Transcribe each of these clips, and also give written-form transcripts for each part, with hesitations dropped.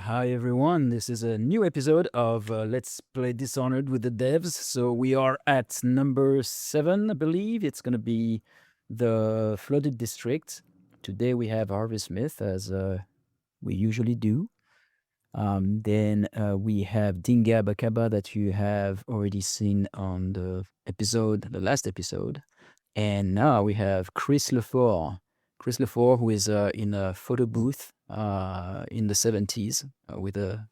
Hi everyone, this is a new episode of Let's Play Dishonored with the devs. So we are at number 7, I believe. It's going to be the Flooded District. Today we have Harvey Smith, as we usually do. Then we have Dinga Bakaba that you have already seen on the last episode. And now we have Chris Lefaure. Chris Lefaure, who is in a photo booth in the 70s with a...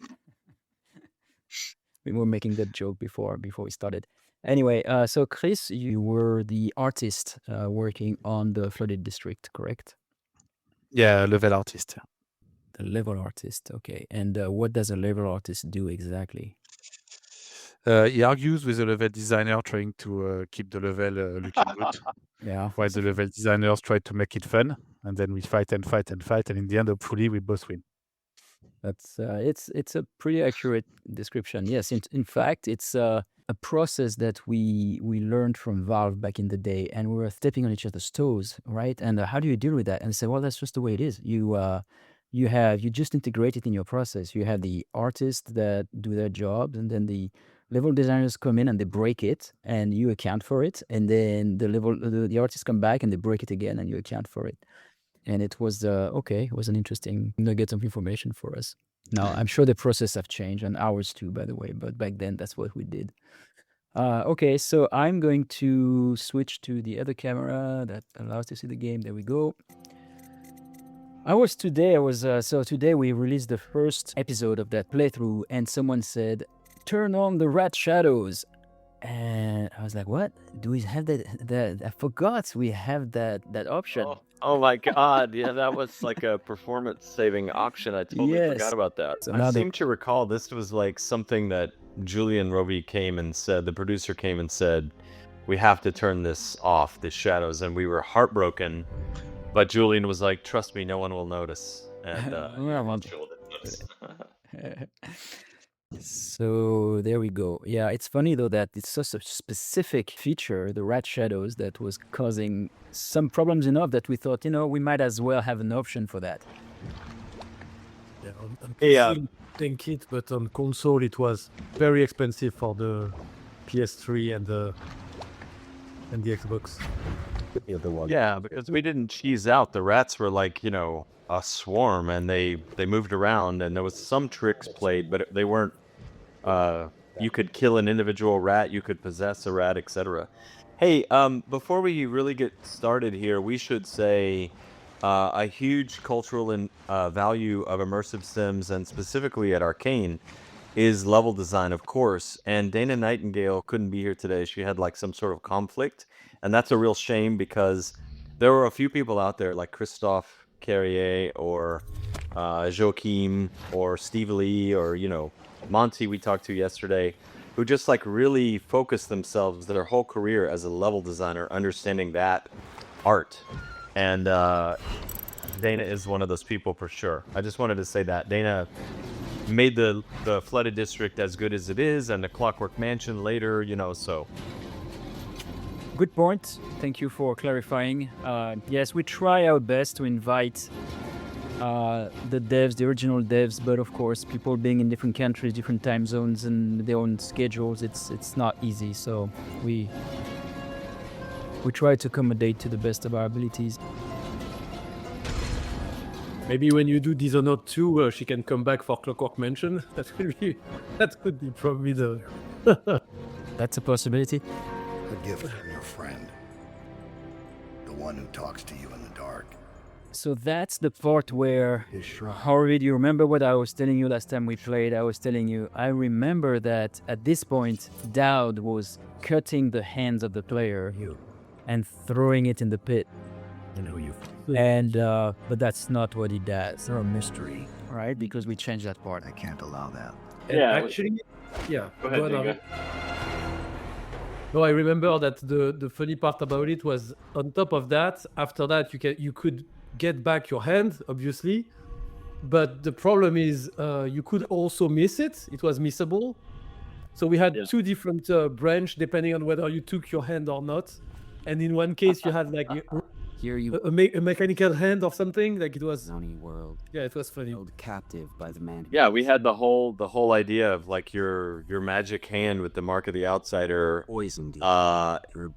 We were making that joke before we started. Anyway, so Chris, you were the artist working on the Flooded District, correct? Yeah, level artist. The level artist, okay. And what does a level artist do exactly? He argues with the level designer trying to keep the level looking good, Yeah, while the level designers try to make it fun. And then we fight, and in the end, hopefully, we both win. that's it's a pretty accurate description. Yes, in fact, it's a process that we learned from Valve back in the day, and we were stepping on each other's toes, right? And how do you deal with that? And say, well, that's just the way it is. You just integrate it in your process. You have the artists that do their jobs, and then the level designers come in and they break it, and you account for it. And then the artists come back and they break it again, and you account for it. And it was okay. It was an interesting nugget of information for us. Now I'm sure the process have changed, and ours too, by the way. But back then, that's what we did. Okay, so I'm going to switch to the other camera that allows to see the game. There we go. Today we released the first episode of that playthrough, and someone said, "Turn on the rat shadows." And I was like, "What? Do we have that? I forgot we have that option." Oh my god, yeah, that was like a performance-saving option. I totally Yes. forgot about that. So I now seem to recall this was like something that Julian Roby came and said, the producer came and said, we have to turn this off, the shadows, and we were heartbroken. But Julian was like, trust me, no one will notice. And Well, Julian didn't notice. So there we go. Yeah, it's funny though that it's such a specific feature, the rat shadows, that was causing some problems enough that we thought, we might as well have an option for that. Yeah, on Yeah. PC, think it, but on console it was very expensive for the PS3 and the Xbox. The other one. Yeah, because we didn't cheese out. The rats were like, a swarm, and they moved around, and there was some tricks played, but they weren't. You could kill an individual rat, you could possess a rat, etc. Hey, before we really get started here, we should say a huge cultural value of immersive sims, and specifically at Arkane, is level design, of course. And Dana Nightingale couldn't be here today. She had like some sort of conflict, and that's a real shame because there were a few people out there like Christophe Carrier or Joachim or Steve Lee or Monty we talked to yesterday, who just like really focused themselves their whole career as a level designer, understanding that art. And Dana is one of those people for sure. I just wanted to say that Dana made the Flooded District as good as it is, and the Clockwork Mansion later, so. Good point. Thank you for clarifying. Yes, we try our best to invite the original devs, but of course, people being in different countries, different time zones, and their own schedules, it's not easy. So we try to accommodate to the best of our abilities. Maybe when you do Dishonored 2, she can come back for Clockwork Mansion. That could be probably the. That's a possibility. A gift from your friend. The one who talks to you in the dark. So that's the part where, His shrine. Harvey, do you remember what I was telling you last time we played? I was telling you, I remember that at this point, Dowd was cutting the hands of the player and throwing it in the pit. I know you. And but that's not what he does, They're a mystery. right? Because we changed that part. I can't allow that. Yeah, Actually, yeah. Go ahead, on, Dinga. Harvey. No, I remember that the funny part about it was on top of that. After that, you could get back your hand, obviously, but the problem is you could also miss it. It was missable. So we had two different branch depending on whether you took your hand or not. And in one case, you had like Here you a mechanical hand or something. Like it was. Sunny world, Yeah, it was funny. held captive by the man. Yeah, we had the whole idea of like your magic hand with the mark of the outsider. Poisoned you.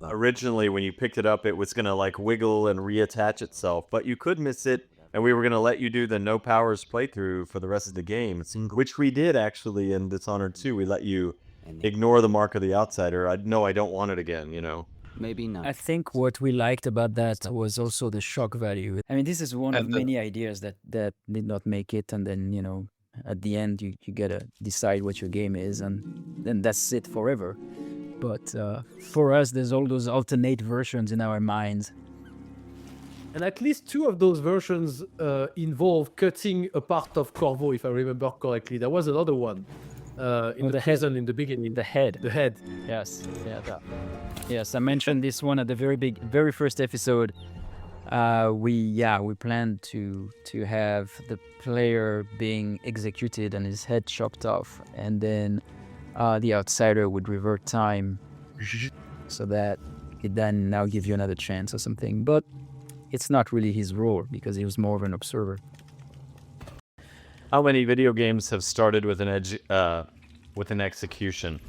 Originally, when you picked it up, it was gonna like wiggle and reattach itself, but you could miss it, and we were gonna let you do the no powers playthrough for the rest of the game, which we did actually in Dishonored 2. We let you ignore the mark of the outsider. I don't want it again, you know. Maybe not. I think what we liked about that was also the shock value. I mean, this is one of many ideas that did not make it, and then, you know, at the end you gotta decide what your game is, and then that's it forever. But for us, there's all those alternate versions in our minds. And at least 2 of those versions involve cutting a part of Corvo, if I remember correctly. There was another one in the prison in the beginning. The head. The head. Yes. Yeah. Yes, I mentioned this one at the very first episode. We planned to have the player being executed and his head chopped off, and then the outsider would revert time, so that it then now give you another chance or something. But it's not really his role, because he was more of an observer. How many video games have started with an execution?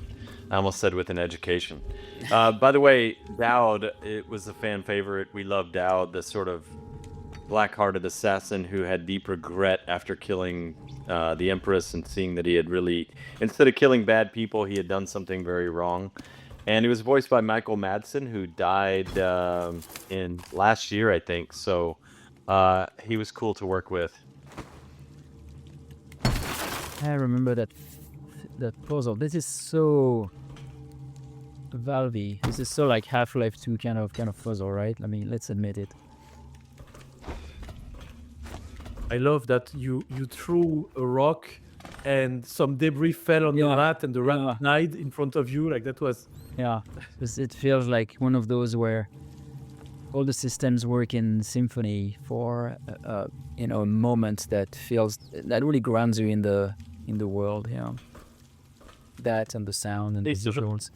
I almost said with an education. By the way, Dowd, it was a fan favorite. We love Dowd, the sort of black-hearted assassin who had deep regret after killing the Empress and seeing that he had really, instead of killing bad people, he had done something very wrong. And he was voiced by Michael Madsen, who died in last year, I think. So he was cool to work with. I remember that puzzle. This is so Valve-y. This is so like Half-Life 2 kind of puzzle, right? I mean, let's admit it. I love that you threw a rock and some debris fell on the rat, and the rat died in front of you. Like that was. Yeah, it feels like one of those where all the systems work in symphony for a moment that really grounds you in the world. Yeah, that and the sound and the visuals.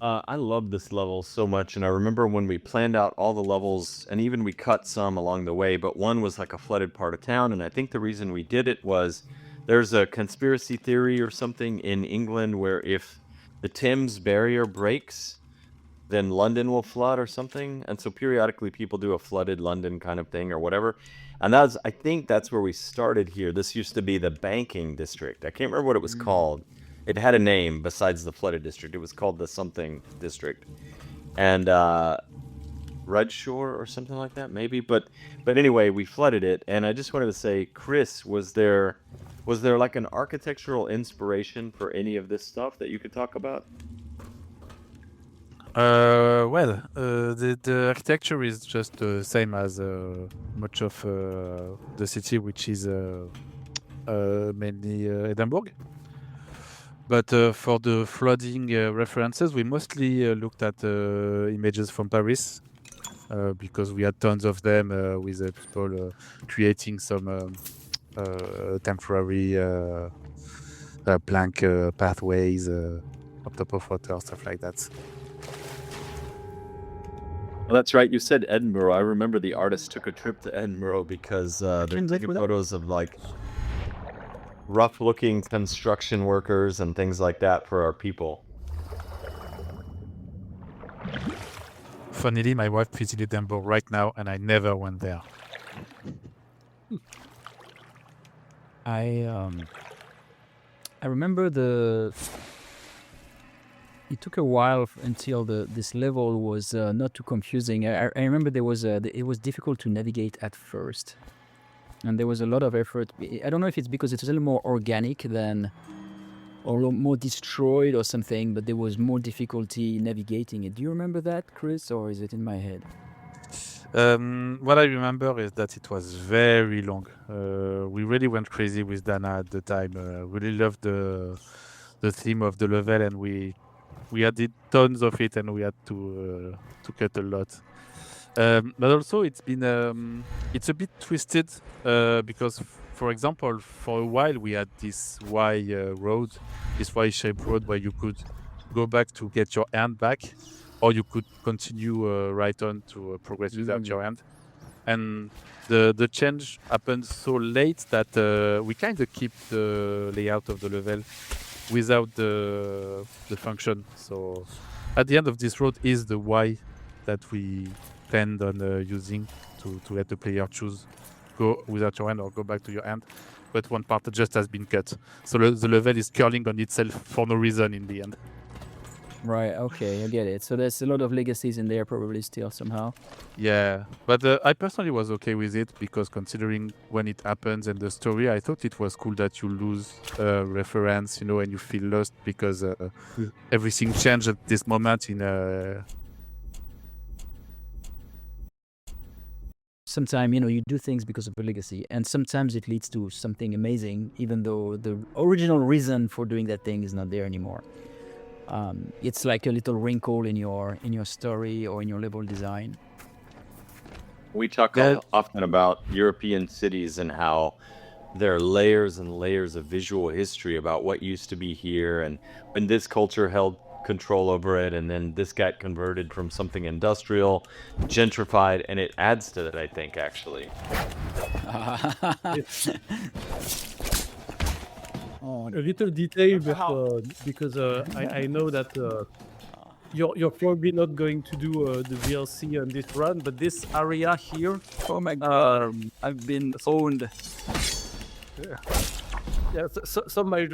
I love this level so much, and I remember when we planned out all the levels, and even we cut some along the way, but one was like a flooded part of town, and I think the reason we did it was there's a conspiracy theory or something in England where if the Thames barrier breaks, then London will flood or something, and so periodically people do a flooded London kind of thing or whatever, and I think that's where we started here. This used to be the banking district. I can't remember what it was called. It had a name besides the flooded district. It was called the something district, and Redshore or something like that, maybe. But anyway, we flooded it, and I just wanted to say, Chris, was there like an architectural inspiration for any of this stuff that you could talk about? The architecture is just the same as much of the city, which is mainly Edinburgh. But for the flooding references, we mostly looked at images from Paris because we had tons of them with people creating some temporary plank pathways on top of water, stuff like that. Well, that's right. You said Edinburgh. I remember the artist took a trip to Edinburgh because they're taking photos of like rough-looking construction workers and things like that for our people. Funnily, my wife visited Edinburgh right now, and I never went there. I remember it took a while until this level was not too confusing. I remember it was difficult to navigate at first, and there was a lot of effort. I don't know if it's because it's a little more organic than, or more destroyed or something, but there was more difficulty navigating it. Do you remember that, Chris, or is it in my head? What I remember is that it was very long. We really went crazy with Dana at the time. Really loved the theme of the level, and we added tons of it, and we had to cut a lot. But also, it's been it's a bit twisted because, for example, for a while we had this Y-shaped road where you could go back to get your hand back, or you could continue right on to progress without your hand. And the change happens so late that we kind of keep the layout of the level without the function. So at the end of this road is the why that we planned on using to let the player choose go without your hand or go back to your hand. But one part just has been cut. So the level is curling on itself for no reason in the end. Right, okay, I get it. So there's a lot of legacies in there probably still somehow. Yeah, but I personally was okay with it because considering when it happens and the story, I thought it was cool that you lose reference, and you feel lost because everything changed at this moment in Sometimes, you do things because of a legacy, and sometimes it leads to something amazing, even though the original reason for doing that thing is not there anymore. It's like a little wrinkle in your story or in your level design. We talk often about European cities and how there are layers and layers of visual history about what used to be here, and when this culture held control over it, and then this got converted from something industrial, gentrified, and it adds to that, I think, actually. A little detail, because I know that you're probably not going to do the DLC on this run, but this area here, Oh my god, I've been owned. yeah, some might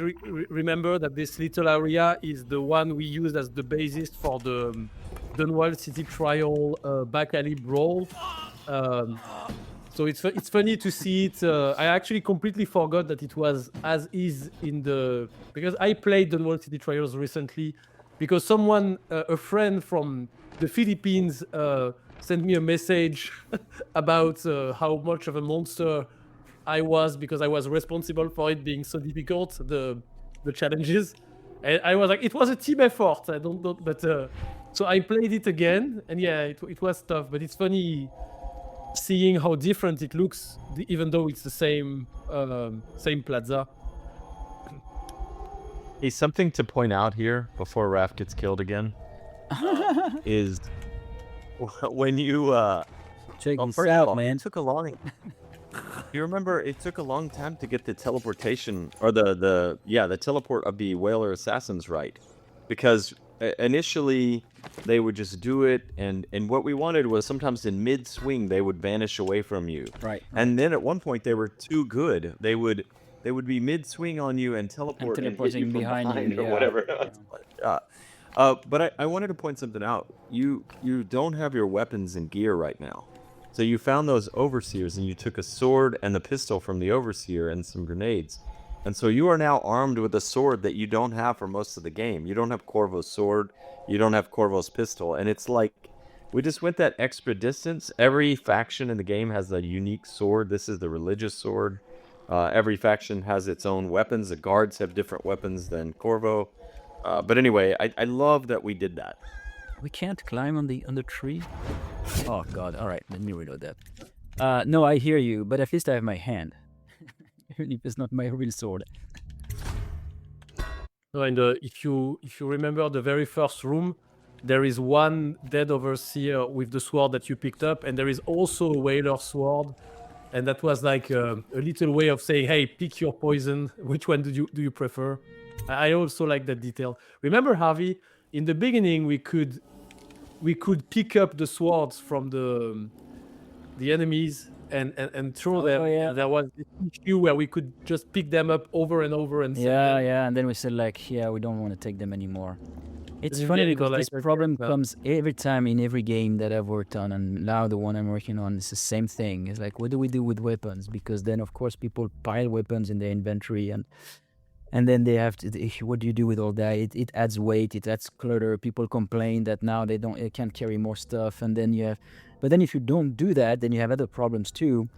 remember that this little area is the one we used as the basis for the Dunwall City Trial back alley brawl. So it's funny to see it. I actually completely forgot that it was as is because I played Dunwall City Trials recently because someone, a friend from the Philippines, sent me a message about how much of a monster I was because I was responsible for it being so difficult, the challenges. And I was like, it was a team effort. I don't know, but so I played it again, and yeah, it was tough, but it's funny seeing how different it looks, even though it's the same plaza. Hey, something to point out here before Raph gets killed again is when you Check this out, man. It took a long. You remember it took a long time to get the teleportation or the teleport of the Whaler Assassins right, because initially they would just do it, and what we wanted was sometimes in mid swing they would vanish away from you. Right. And then at one point they were too good. They would be mid swing on you and teleport and hit you from behind or whatever. But I wanted to point something out. You don't have your weapons and gear right now. So you found those overseers and you took a sword and the pistol from the overseer and some grenades. And so you are now armed with a sword that you don't have for most of the game. You don't have Corvo's sword. You don't have Corvo's pistol. And it's like, we just went that extra distance. Every faction in the game has a unique sword. This is the religious sword. Every faction has its own weapons. The guards have different weapons than Corvo. But anyway, I love that we did that. We can't climb on the tree? Oh god, alright, let me reload that. No, I hear you, but at least I have my hand. Even if it's not my real sword. No, and if you remember the very first room, there is one dead overseer with the sword that you picked up, and there is also a whaler sword, and that was like a little way of saying, hey, pick your poison. Which one do you prefer? I also like that detail. Remember, Harvey, in the beginning we could pick up the swords from the enemies and throw them. Yeah. There was this issue where we could just pick them up over and over and Yeah, and then we said like, yeah, we don't want to take them anymore. It's funny because this problem comes every time in every game that I've worked on, and now the one I'm working on is the same thing. It's like, what do we do with weapons? Because then of course people pile weapons in their inventory, and then they have to. What do you do with all that? It adds weight, it adds clutter. People complain that now they can't carry more stuff, and then you have. But then if you don't do that, then you have other problems too.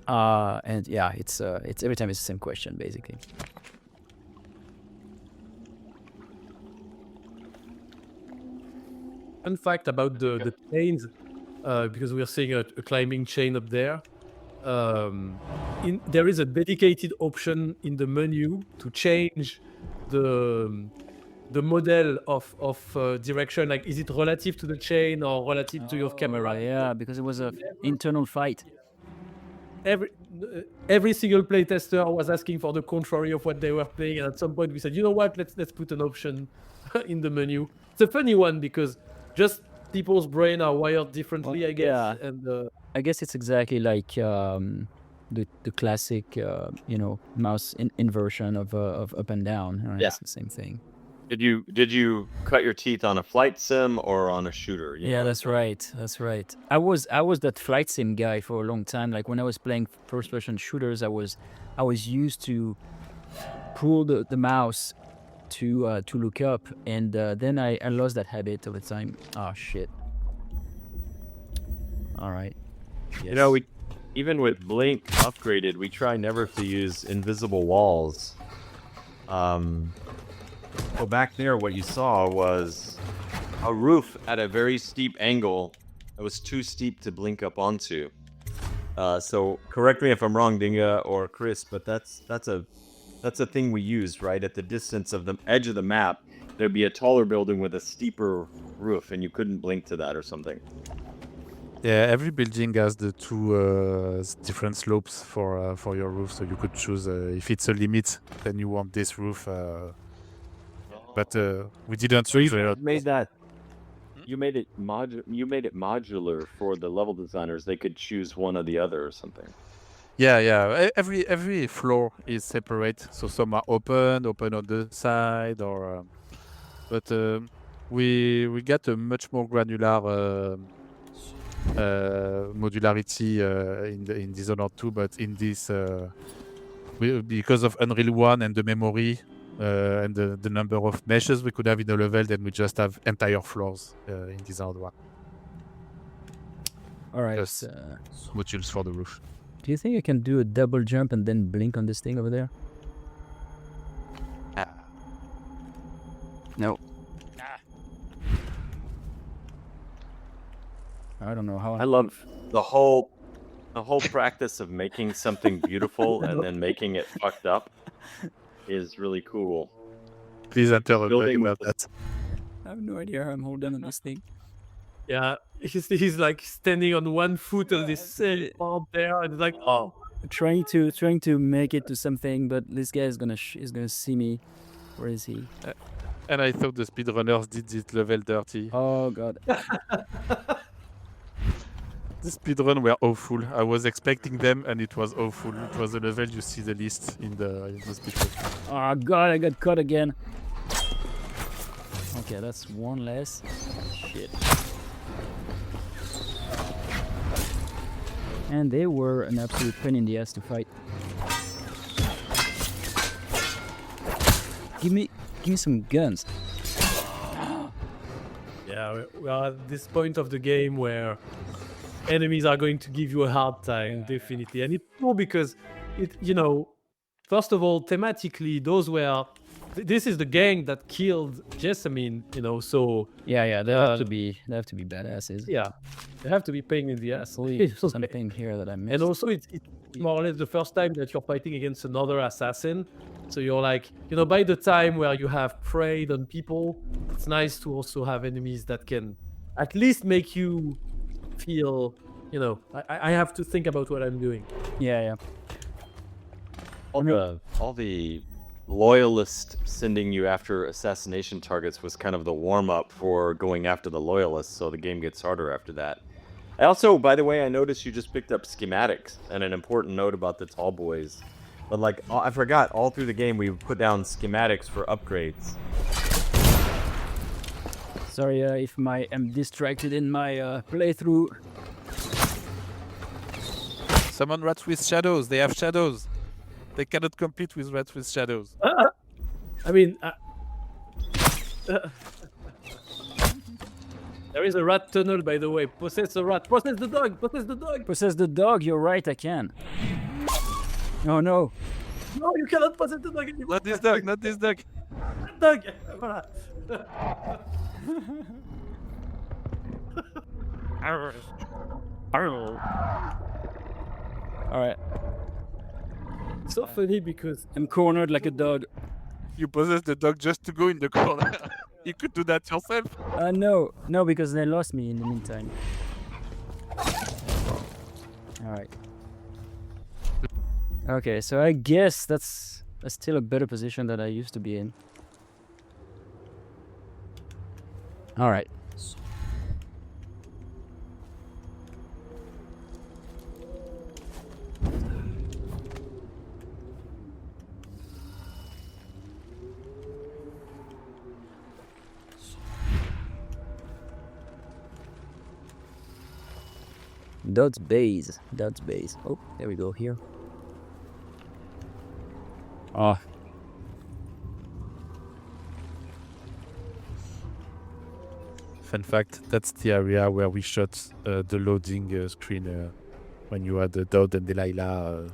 And yeah, it's every time it's the same question basically. Fun fact about the chains, because we are seeing a climbing chain up there. There is a dedicated option in the menu to change the the model of direction. Like, is it relative to the chain or relative to your camera? Yeah, because it was a internal fight. Every single playtester was asking for the contrary of what they were playing, and at some point we said, you know what, let's put an option in the menu. It's a funny one because just people's brain are wired differently, I guess. Yeah. And I guess it's exactly like the classic, mouse inversion of up and down. Right? Yeah. It's the same thing. Did you cut your teeth on a flight sim or on a shooter? Yeah, that's right. That's right. I was that flight sim guy for a long time. Like when I was playing first person shooters, I was used to pull the mouse to look up, and then I lost that habit over time. Oh shit. All right. Yes. You know, we even with Blink upgraded, we try never to use invisible walls. So back there, what you saw was a roof at a very steep angle. It was too steep to blink up onto. So correct me if I'm wrong, Dinga or Chris, but that's a thing we used, right? At the distance of the edge of the map, there'd be a taller building with a steeper roof, and you couldn't blink to that or something. Yeah, every building has the two different slopes for your roof, so you could choose if it's a limit, then you want this roof. But we didn't. So you made that. You made it modular for the level designers. They could choose one or the other or something. Yeah. Every floor is separate, so some are open on the side, or. But we got a much more granular modularity in Dishonored 2, but in this, because of Unreal 1 and the memory and the number of meshes we could have in a level, then we just have entire floors in Dishonored 1. All right. Just modules for the roof. Do you think I can do a double jump and then blink on this thing over there? No. I don't know how. I love the whole practice of making something beautiful and then making it fucked up is really cool. Please enter a Building about that. I have no idea how I'm holding on this thing. yeah, he's like standing on one foot on this part there, and it's like, oh, Trying to make it to something, but this guy is gonna see me. Where is he? And I thought the speedrunners did this level dirty. Oh god. The speedrun were awful. I was expecting them, and it was awful. It was a level you see the list in the speedrun. Oh god, I got caught again. Okay, that's one less. Shit. And they were an absolute pain in the ass to fight. Give me some guns. yeah, we are at this point of the game where enemies are going to give you a hard time, definitely. And it's cool because first of all, thematically, those were this is the gang that killed Jessamine, so Yeah, they have to be badasses. yeah, they have to be pain in the ass. Something here that I missed. And also, it's more or less the first time that you're fighting against another assassin. So you're like, by the time where you have preyed on people, it's nice to also have enemies that can at least make you feel, I have to think about what I'm doing. Yeah. All the loyalists sending you after assassination targets was kind of the warm-up for going after the loyalists, so the game gets harder after that. Also, by the way, I noticed you just picked up schematics, and an important note about the tall boys. But I forgot, all through the game we put down schematics for upgrades. Sorry if I'm distracted in my playthrough. Summon rats with shadows. They have shadows. They cannot compete with rats with shadows. I mean, there is a rat tunnel, by the way. Possess a rat. Possess the dog. Possess the dog. Possess the dog. You're right. I can. Oh no. No, you cannot possess the dog anymore. Not this dog. Not this dog. Dog. Voilà. All right. It's so funny because I'm cornered like a dog. You possess the dog just to go in the corner. You could do that yourself. No, because they lost me in the meantime. All right. Okay, so I guess that's still a better position than I used to be in. All right. Dodds base. Oh, there we go, here. Oh. Fun fact, that's the area where we shot the loading screen when you had Dowd and Delilah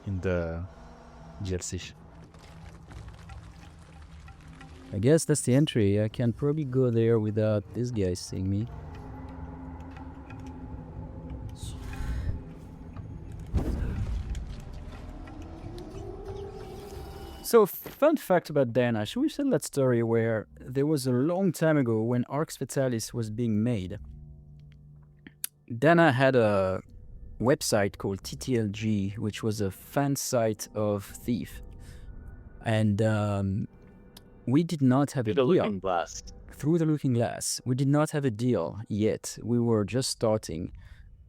in the DLC. I guess that's the entry. I can probably go there without this guy seeing me. So, fun fact about Dana. Should we tell that story where there was a long time ago when Arx Fatalis was being made? Dana had a website called TTLG, which was a fan site of Thief. And we did not have a deal. Looking Glass. Through the Looking Glass. We did not have a deal yet. We were just starting.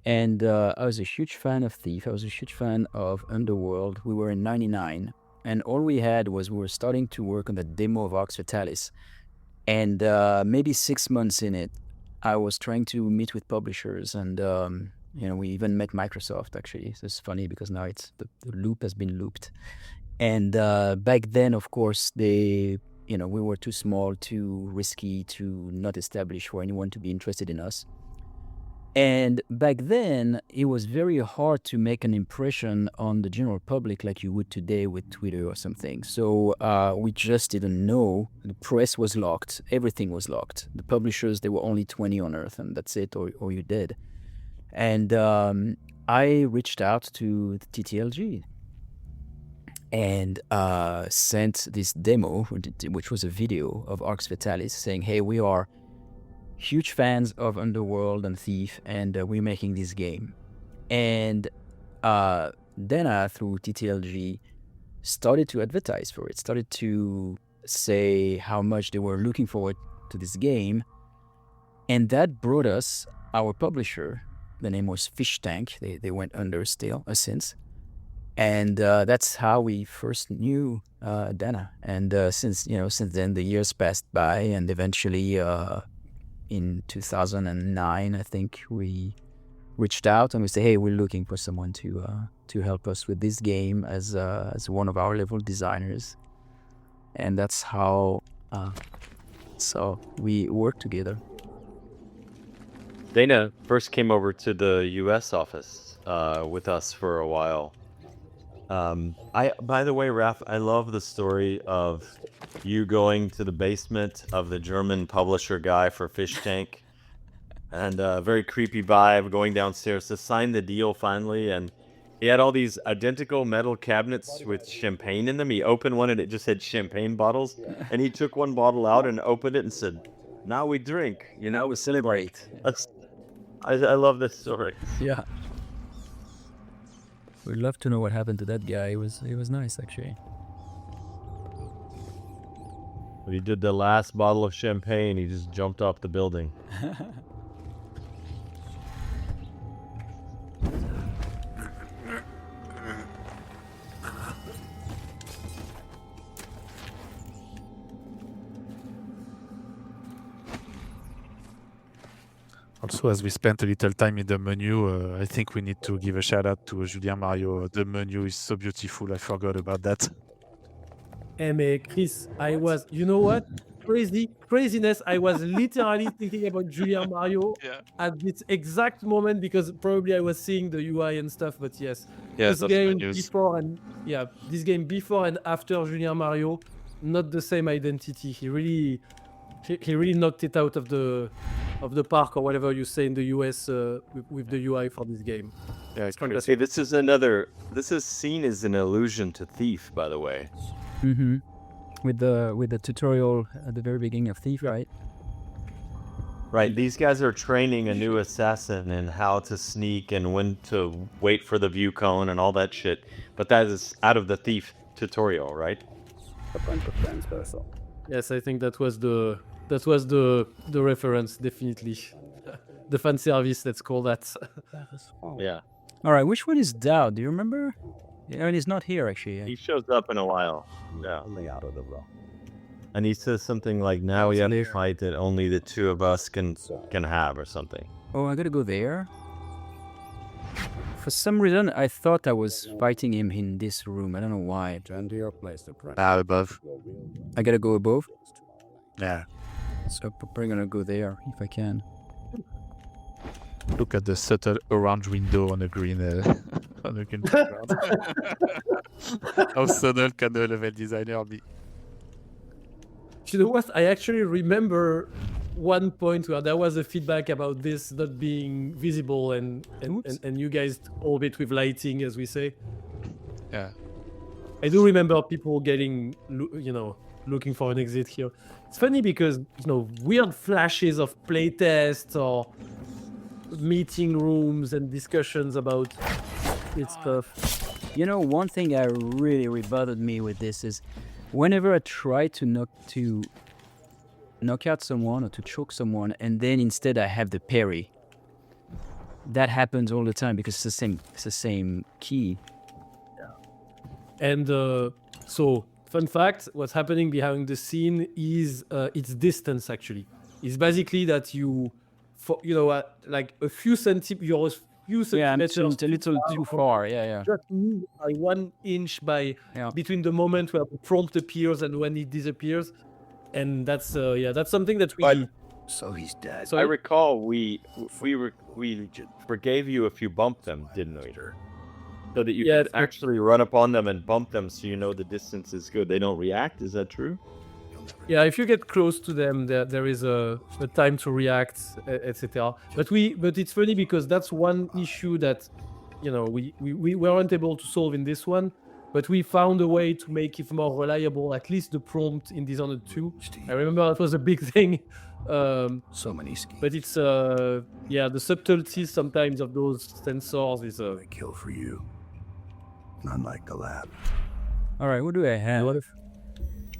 And I was a huge fan of Thief. I was a huge fan of Underworld. We were in 99. And all we had was we were starting to work on the demo of Arx Fatalis. And maybe 6 months in it, I was trying to meet with publishers. And, we even met Microsoft, actually. So it's funny because now the loop has been looped. And back then, of course, we were too small, too risky, to not established for anyone to be interested in us. And back then, it was very hard to make an impression on the general public like you would today with Twitter or something. So we just didn't know. The press was locked. Everything was locked. The publishers, there were only 20 on Earth, and that's it, or you're dead. And I reached out to the TTLG and sent this demo, which was a video of Arx Fatalis, saying, hey, we are huge fans of Underworld and Thief, and we're making this game. And Dana, through TTLG, started to advertise for it, started to say how much they were looking forward to this game. And that brought us our publisher. The name was Fish Tank. They went under still since. And that's how we first knew Dana. And since then, the years passed by, and eventually in 2009, I think we reached out and we said, hey, we're looking for someone to help us with this game as one of our level designers. And that's how so we worked together. Dana first came over to the U.S. office with us for a while. By the way, Raph, I love the story of you going to the basement of the German publisher guy for Fish Tank, and a very creepy vibe, going downstairs to sign the deal finally, and he had all these identical metal cabinets with champagne in them. He opened one and it just had champagne bottles, and he took one bottle out and opened it and said, now we drink, we celebrate. I love this story. Yeah. We'd love to know what happened to that guy. It was nice, actually. When he did the last bottle of champagne, he just jumped off the building. Also, as we spent a little time in the menu, I think we need to give a shout out to Julien Mario. The menu is so beautiful. I forgot about that. Hey, Chris, I was, you know what? Craziness. I was literally thinking about Julien Mario at this exact moment, because probably I was seeing the UI and stuff. But yes, this game before and after Julien Mario, not the same identity. He really knocked it out of the park, or whatever you say in the US with the UI for this game. Yeah, I was going to say this is seen as an allusion to Thief, by the way. Mm-hmm. with the tutorial at the very beginning of Thief, right? Right, these guys are training a new assassin in how to sneak and when to wait for the view cone and all that shit. But that is out of the Thief tutorial, right? Yes, I think that was the reference, definitely. The fan service, let's call that. Yeah. All right, which one is Dowd? Do you remember? Yeah, and he's not here actually. He shows up in a while. Yeah. And he says something like, now we have a fight that only the two of us can have or something. Oh, I gotta go there. For some reason, I thought I was fighting him in this room. I don't know why. Above. I gotta go above. Yeah. So I'm probably gonna go there if I can. Look at the subtle orange window on the green on the green background. How subtle can the level designer be? You know what? I actually remember one point where there was a feedback about this not being visible, and you guys solve it with lighting, as we say. Yeah. I do remember people getting, looking for an exit here. It's funny because, weird flashes of playtests or meeting rooms and discussions about it stuff. You know, one thing that really bothered me with this is whenever I try to knock out someone or to choke someone, and then instead I have the parry. That happens all the time because it's the same key. And so, fun fact, what's happening behind the scene is its distance, actually. It's basically that like a few centimeters. Yeah, I'm a little too far. Yeah. Just move by 1 inch between the moment where the prompt appears and when it disappears. And that's something that we... So he's dead. So I recall we forgave you if you bumped them, didn't we? So that you could actually run up on them and bump them so you know the distance is good. They don't react, is that true? Yeah, if you get close to them, there is a time to react, etc. But it's funny because that's one issue that, we weren't able to solve in this one. But we found a way to make it more reliable, at least the prompt in Dishonored 2. I remember that was a big thing. So many schemes. But it's, the subtleties sometimes of those sensors is... I kill for you. None like the lab. All right, what do I have?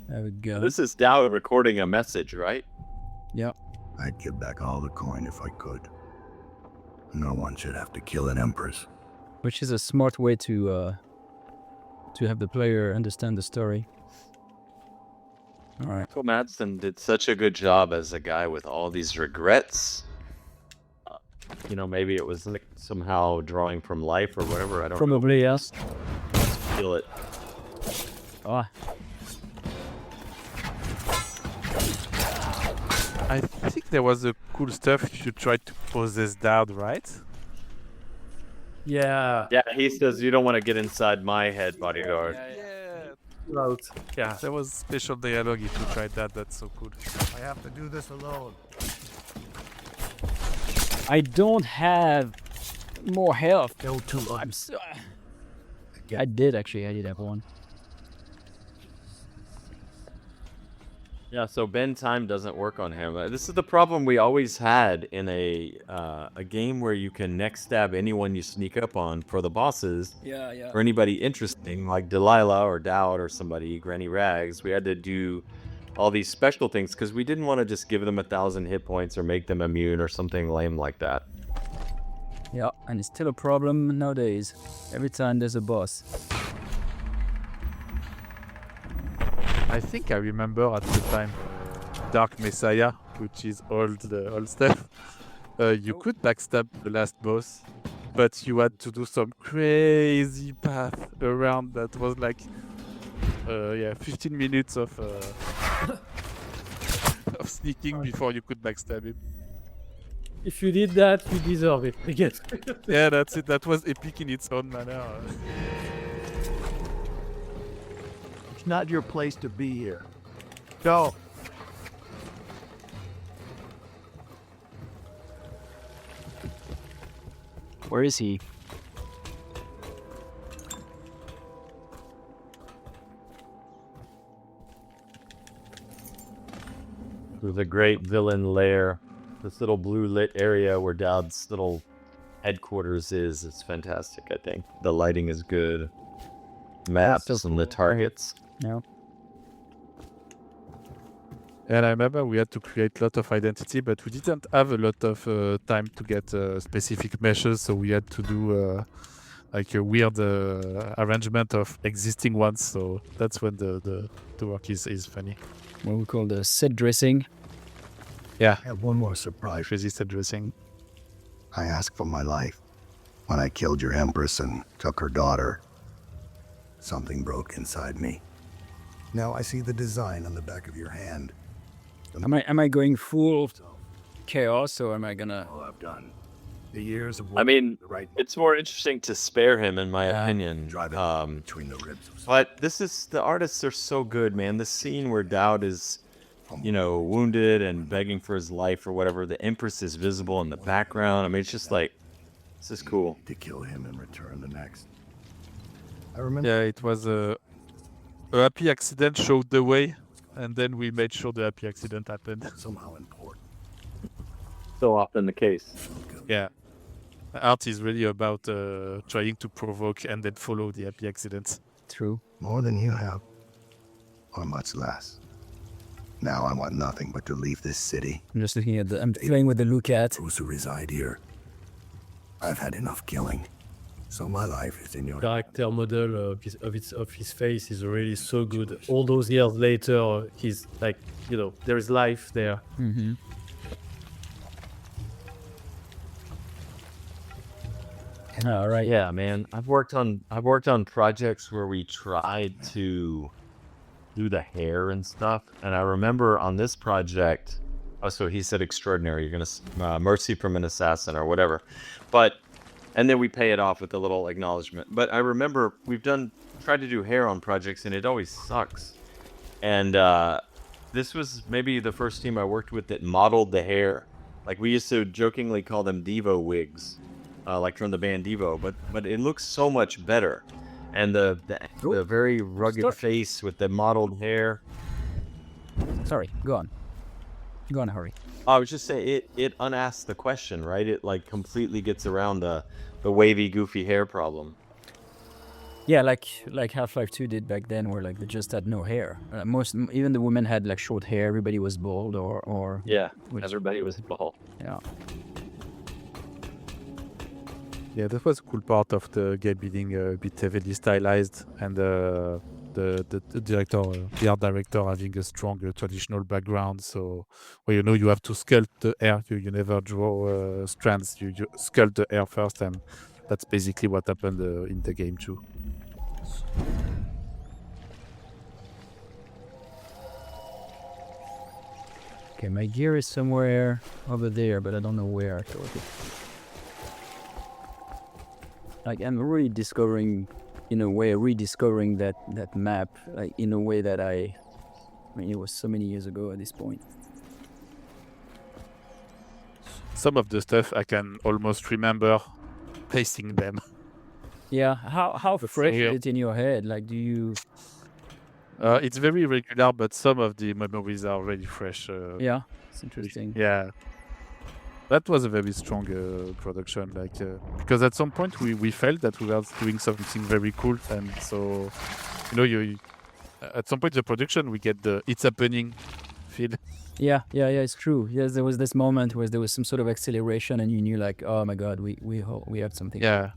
There we go. This is Dow recording a message, right? Yep. I'd give back all the coin if I could. No one should have to kill an empress. Which is a smart way to have the player understand the story. All right. Michael Madsen did such a good job as a guy with all these regrets. Maybe it was like somehow drawing from life or whatever. I don't know. Probably, yes. Feel it. Oh. I think there was a cool stuff if you tried to possess Dowd, right? Yeah. Yeah, he says you don't want to get inside my head, bodyguard. Yeah. There was special dialogue if you tried that. That's so cool. I have to do this alone. I don't have more health. Kill two. I did have one. Yeah, so bend time doesn't work on him. This is the problem we always had in a game where you can next stab anyone you sneak up on for the bosses. Yeah. Or anybody interesting, like Delilah or Dowd or somebody, Granny Rags. We had to do all these special things because we didn't want to just give them 1,000 hit points or make them immune or something lame like that. Yeah, and it's still a problem nowadays. Every time there's a boss. I think I remember at the time Dark Messiah, which is old stuff. You could backstab the last boss, but you had to do some crazy path around that was like 15 minutes of sneaking before you could backstab him. If you did that, you deserve it, I guess. Yeah, that's it. That was epic in its own manner. It's not your place to be here. Go. Where is he? There's a great villain lair. This little blue lit area where Dowd's little headquarters is. It's fantastic, I think. The lighting is good. Maps and the targets. Yeah. And I remember we had to create a lot of identity, but we didn't have a lot of time to get specific meshes, so we had to do like a weird arrangement of existing ones. So that's when the work is funny. What we call the set dressing. Yeah, I have one more surprise. crazy set dressing. I asked for my life. When I killed your empress and took her daughter, something broke inside me. Now I see the design on the back of your hand. Am I going full chaos or am I gonna? All I've done. The years of I mean, the right it's more interesting to spare him, in my opinion. drive it between the ribs. But the artists are so good, man. The scene where Dowd is, wounded and begging for his life or whatever. The Empress is visible in the background. I mean, it's just like, this is cool. To kill him and return the next. I remember. Yeah, it was a happy accident showed the way, and then we made sure the happy accident happened. Somehow important. So often the case. Yeah. Art is really about trying to provoke and then follow the happy accidents. True. More than you have, or much less. Now I want nothing but to leave this city. I'm just looking at I'm playing with the look at. Those who reside here. I've had enough killing, so my life is in your. Character model of his face is really so good. All those years later, he's like, there is life there. Mm-hmm. All right. Yeah, man. I've worked on projects where we tried to do the hair and stuff, and I remember on this project. Oh, so he said extraordinary. You're gonna mercy from an assassin or whatever, and then we pay it off with a little acknowledgement. But I remember we've tried to do hair on projects, and it always sucks. And this was maybe the first team I worked with that modeled the hair. Like we used to jokingly call them Devo wigs. Like from the band Devo, but it looks so much better, and the very rugged face with the modeled hair. Sorry, go on, Harvey. I was just saying it unasked the question, right? It like completely gets around the wavy, goofy hair problem. Yeah, like Half-Life 2 did back then, where like they just had no hair. Even the women had like short hair. Everybody was bald, or Yeah, everybody was bald. yeah. Yeah, that was a cool part of the game being a bit heavily stylized, and the director, the art director, having a strong traditional background. So, well, you have to sculpt the hair. You never draw strands. You sculpt the hair first, and that's basically what happened in the game too. Okay, my gear is somewhere over there, but I don't know where. Like I'm really discovering, in a way, rediscovering that map, like in a way that I mean, it was so many years ago at this point. Some of the stuff I can almost remember pasting them. Yeah, how fresh is it in your head? Like, do you? It's very regular, but some of the memories are really fresh. Yeah, it's interesting. Yeah. That was a very strong production, because at some point we felt that we were doing something very cool, and so you at some point in the production we get the "it's happening" feel. Yeah, it's true. Yes, there was this moment where there was some sort of acceleration, and you knew like, oh my god, we have something. Yeah,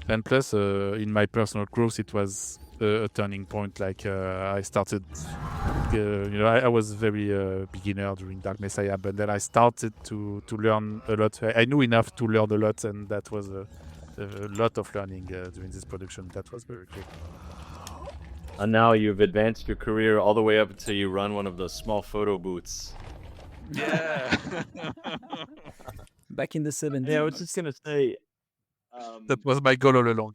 and plus in my personal growth, it was a turning point. Like I started. I was very beginner during Dark Messiah, but then I started to learn a lot. I knew enough to learn a lot, and that was a lot of learning during this production. That was very cool. And now you've advanced your career all the way up until you run one of those small photo booths. Yeah. Back in the 70s. Yeah, I was just gonna say. That was my goal all along.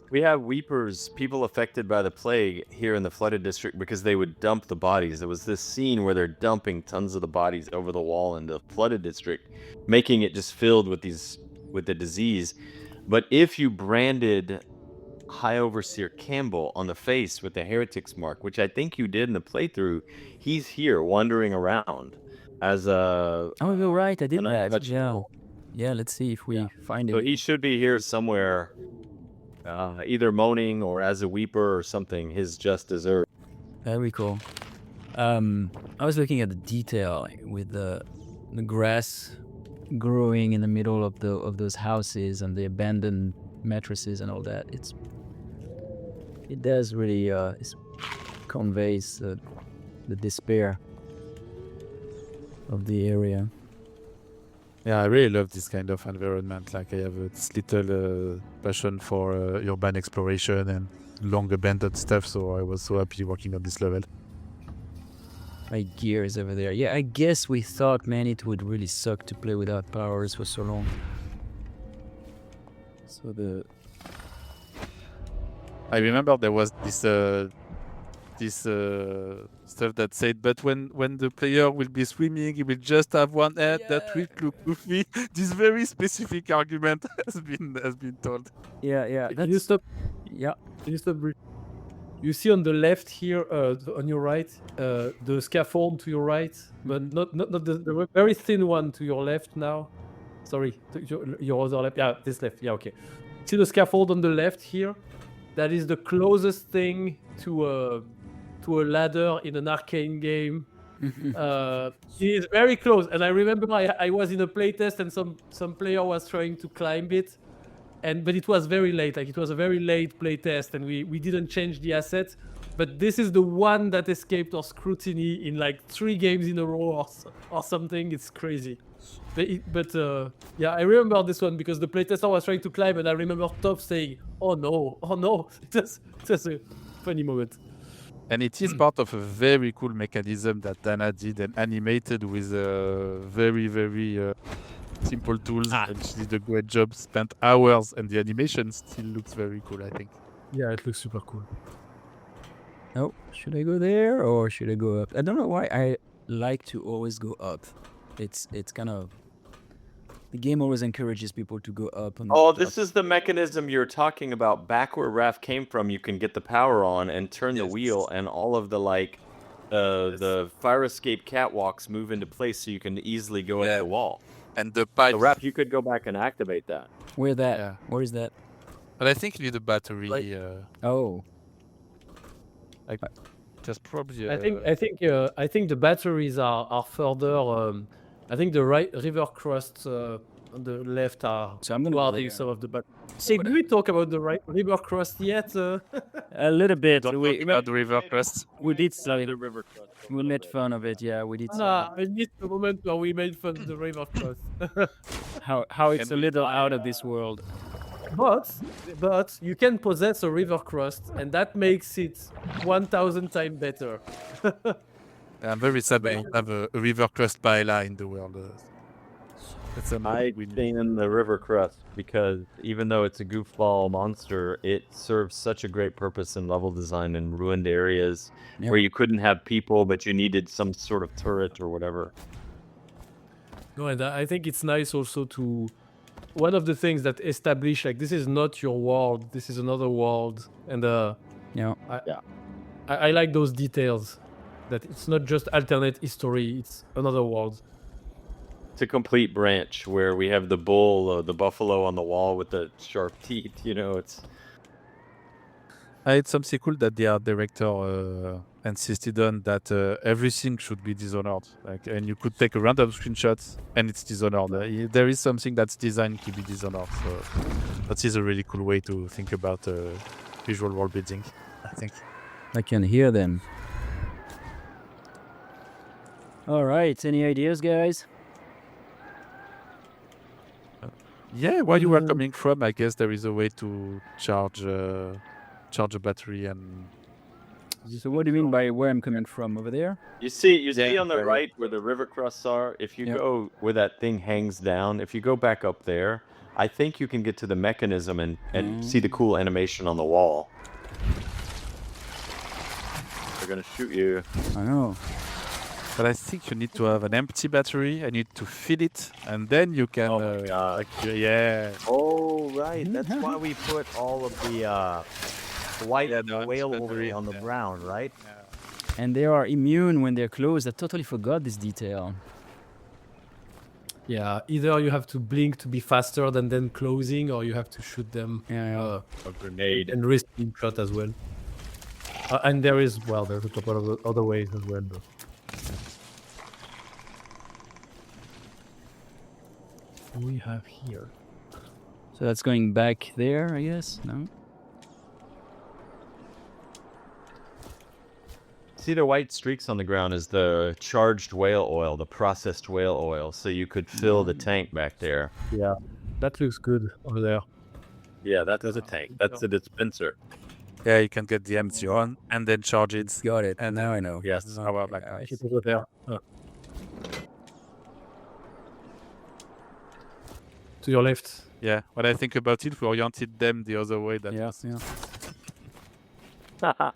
We have weepers, people affected by the plague here in the flooded district, because they would dump the bodies. There was this scene where they're dumping tons of the bodies over the wall in the flooded district, making it just filled with the disease. But if you branded High Overseer Campbell on the face with the heretic's mark, which I think you did in the playthrough. He's here wandering around as a. Oh, you're right. I did an that. Yeah. untouchable. Yeah. Let's see if we find So him. he should be here somewhere, either moaning or as a weeper or something. His just deserved. Very cool. I was looking at the detail with the grass growing in the middle of those houses and the abandoned mattresses and all that. It does really conveys the despair of the area. Yeah, I really love this kind of environment. Like I have this little passion for urban exploration and long abandoned stuff, so I was so happy working on this level. My gear is over there. Yeah, I guess we thought, man, it would really suck to play without powers for so long. So I remember there was this stuff that said, but when the player will be swimming, he will just have one head. That will look goofy. This very specific argument has been told. yeah. Can you stop? Yeah. Can you stop? You see on the left here, on your right, the scaffold to your right, but not the very thin one to your left now. Sorry, to your other left. Yeah, this left. Yeah, okay. See the scaffold on the left here? That is the closest thing to a ladder in an Arkane game. It is very close, and I remember I was in a playtest and some player was trying to climb it. But it was very late, like it was a very late playtest, and we didn't change the asset. But this is the one that escaped our scrutiny in like 3 games in a row or something. It's crazy. But yeah, I remember this one because the playtester was trying to climb, and I remember Top saying, "Oh no!" It was a funny moment. And it is part of a very cool mechanism that Dana did and animated with very, very simple tools. And she did a great job, spent hours, and the animation still looks very cool, I think. Yeah, it looks super cool. Oh, should I go there or should I go up? I don't know why I like to always go up. It's kind of... The game always encourages people to go up. Oh, this is the mechanism you're talking about. Back where Raph came from, you can get the power on and turn the wheel, and all of the the fire escape catwalks move into place, so you can easily go at the wall. And the pipe. So Raph, you could go back and activate that. Where that? Yeah. Where is that? But I think you need a battery. Oh. Just probably. I think the batteries are further. I think the river crust on the left are So I'm gonna guarding some of the batteries. Did we talk about the river crust yet? A little bit. Don't talk about the river crust. We did the river crust. We made fun of it. Yeah, we did. I missed the moment where we made fun of the river crust. How it's a little out of this world. But you can possess a river crust, and that makes it 1,000 times better. I'm very sad we don't have a river crust paella in the world. That's I in the river crust because even though it's a goofball monster, it serves such a great purpose in level design in ruined areas where you couldn't have people, but you needed some sort of turret or whatever. No, and I think it's nice also to... One of the things that establish, like, this is not your world, this is another world. And I like those details. That it's not just alternate history, it's another world. It's a complete branch where we have the bull, the buffalo on the wall with the sharp teeth, it's... It's something cool that the art director insisted on that everything should be Dishonored. And you could take a random screenshot and it's Dishonored. There is something that's designed to be Dishonored. So that is a really cool way to think about visual world building, I think. I can hear them. All right, any ideas, guys? Yeah, where you are coming from, I guess there is a way to charge a battery and... So what do you mean by where I'm coming from? Over there? You see on the right where the river crusts are? If you go where that thing hangs down, if you go back up there, I think you can get to the mechanism and see the cool animation on the wall. They're going to shoot you. I know. But I think you need to have an empty battery. I need to fill it, and then you can. Oh my God. Yeah. Oh, right. That's why we put all of the white whale battery, on the ground, right? And they are immune when they're closed. I totally forgot this detail. Yeah, either you have to blink to be faster than them closing, or you have to shoot them A grenade. and risk being shot as well. And there's a couple of other ways as well. But... What do we have here? So that's going back there, I guess? No? See the white streaks on the ground is the charged whale oil, the processed whale oil, so you could fill the tank back there. Yeah, that looks good over there. Yeah, that is a tank. That's a dispenser. Yeah, you can get the empty one and then charge it. Got it. And Now I know. Yes. Power back. I It over there. To your left. Yeah, when I think about it, we oriented them the other way. That Yeah, was- yeah.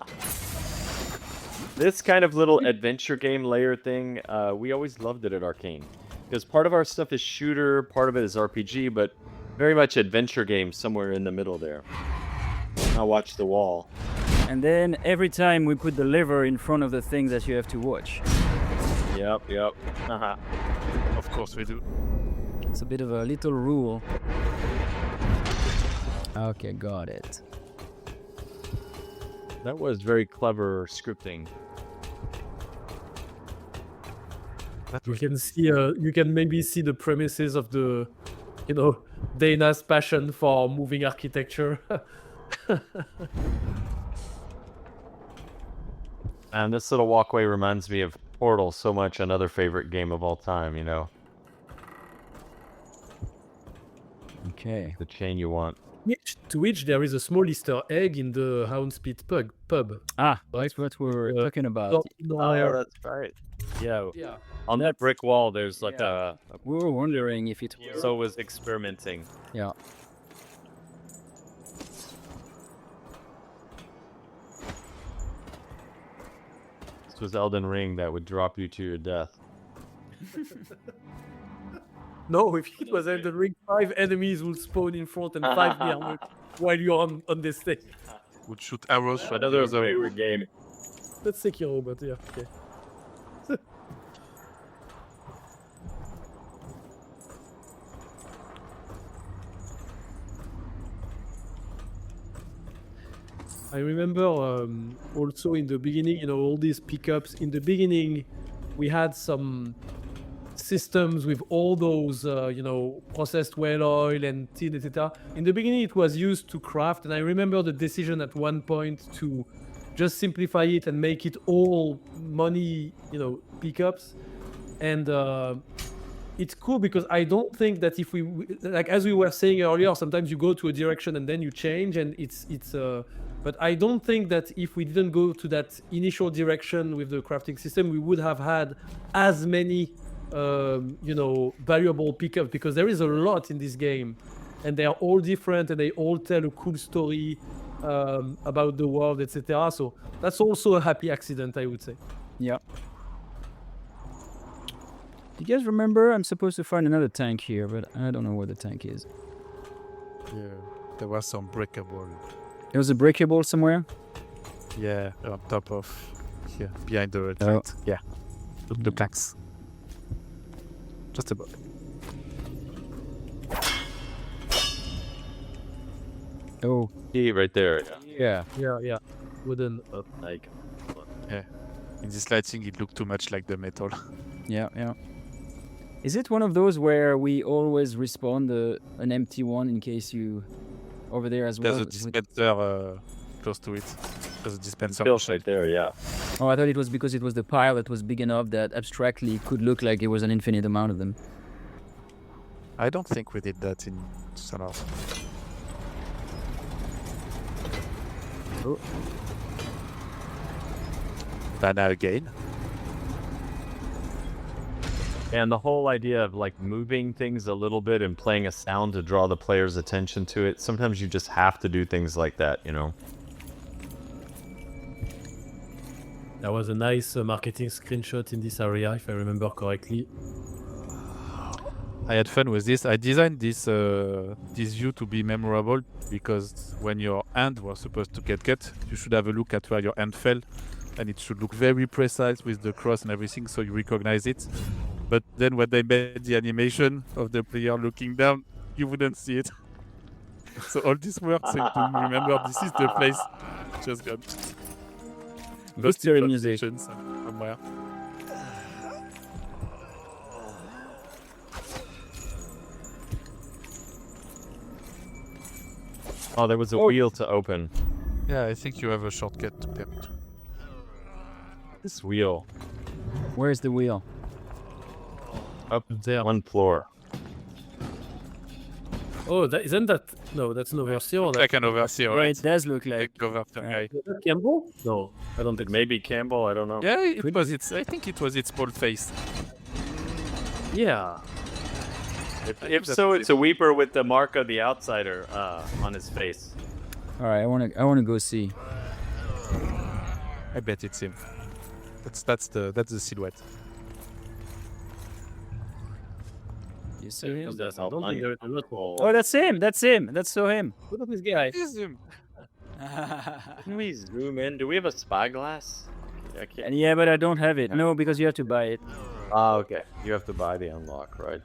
This kind of little adventure game layer thing, we always loved it at Arkane. Because part of our stuff is shooter, part of it is RPG, but very much adventure game somewhere in the middle there. Now watch the wall. And then every time we put the lever in front of the thing that you have to watch. Yep. Of course we do. It's a bit of a little rule. Okay, got it. That was very clever scripting. You can see, you can maybe see the premises of the, Dana's passion for moving architecture. And this little walkway reminds me of Portal so much, another favorite game of all time, Okay. The chain you want. To which there is a small Easter egg in the Houndspit pub. Ah, that's what we were talking about. That's right. Yeah. Yeah. On that brick wall, there's like a... We were wondering if it was... So was experimenting. Yeah. This was Elden Ring that would drop you to your death. No, if it was Elden Ring, 5 enemies will spawn in front and 5 behind while you're on this thing. Would shoot arrows from Another the other way. favorite game. That's Sekiro, but yeah, okay. I remember also in the beginning, all these pickups. In the beginning, we had some systems with all those, processed whale oil and tin, etc. In the beginning, it was used to craft, and I remember the decision at one point to just simplify it and make it all money, pickups. And it's cool because I don't think that if we, like as we were saying earlier, sometimes you go to a direction and then you change, and it's. But I don't think that if we didn't go to that initial direction with the crafting system, we would have had as many, valuable pickups, because there is a lot in this game, and they are all different and they all tell a cool story about the world, etc. So that's also a happy accident, I would say. Yeah. Do you guys remember? I'm supposed to find another tank here, but I don't know where the tank is. Yeah, there was some breakable. There was a breakable somewhere? Yeah, on top of here, behind the Oh. tent. Yeah, the planks. Just above. Oh, See right there. yeah. Yeah. Wooden. Like, In this lighting, it looked too much like the metal. Yeah. Is it one of those where we always respawn an empty one in case you... Over there as well? There's a dispenser close to it. There's a dispenser. Bill's right there, yeah. Oh, I thought it was because it was the pile that was big enough that abstractly could look like it was an infinite amount of them. I don't think we did that in Dishonored. Oh. Dana again. And the whole idea of like moving things a little bit and playing a sound to draw the player's attention to it, sometimes you just have to do things like that, There was a nice marketing screenshot in this area, if I remember correctly. I had fun with this. I designed this view to be memorable because when your hand was supposed to get cut, you should have a look at where your hand fell, and it should look very precise with the cross and everything, so you recognize it. But then when they made the animation of the player looking down, you wouldn't see it. So all this work, so to remember this is the place. Just got lost in music. translation somewhere. Oh, there was a wheel to open. Yeah, I think you have a shortcut to get to. This wheel Where's the wheel? up There. one floor. Oh, isn't that... No, that's an overseer. Or Like an overseer, Right, right? it does look like. Like overseer guy. that Campbell? No, I don't think so. Maybe Campbell, I don't know. Yeah, it was its. I think it was its small face. Yeah. If so, it's a weeper with the mark of the outsider on his face. All right, I wanna go see. I bet it's him. That's the silhouette. You see him? I don't think there is a lot more. Oh, that's him. That's him. That's so him. Look at this guy. It's him. Can we zoom in? Do we have a spyglass? I can't. And yeah, but I don't have it. No, because you have to buy it. Oh, okay. You have to buy the unlock, right?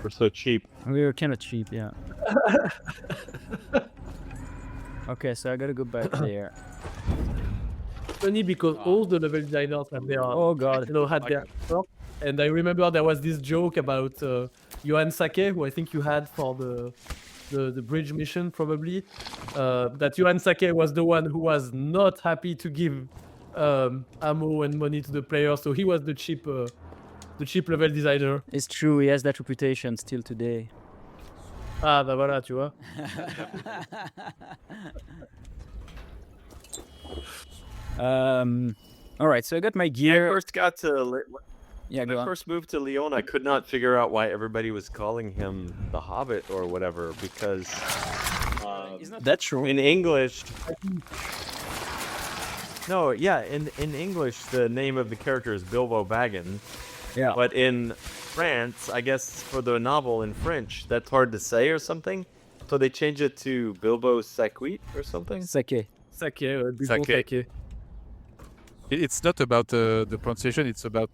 We're so cheap. We were kind of cheap, yeah. Okay, so I gotta go back there. Funny because all the level designers had their, Oh god. had their work. And I remember there was this joke about Johan Sake, who I think you had for the bridge mission probably. That Johan Sake was the one who was not happy to give ammo and money to the players, so he was the cheap level designer. It's true, he has that reputation still today. Ah, bah voilà, tu vois. All right, so I got my When I gear. first got to Yeah, when go I on. first moved to Lyon, I could not figure out why everybody was calling him the Hobbit or whatever because That's true. in English. No, yeah, in English the name of the character is Bilbo Baggins, Yeah. but in France, I guess for the novel in French, that's hard to say or something. So they changed it to Bilbo Saquit or something. Sake. Sake, Bilbo Sake. Sake. It's not about the pronunciation. It's about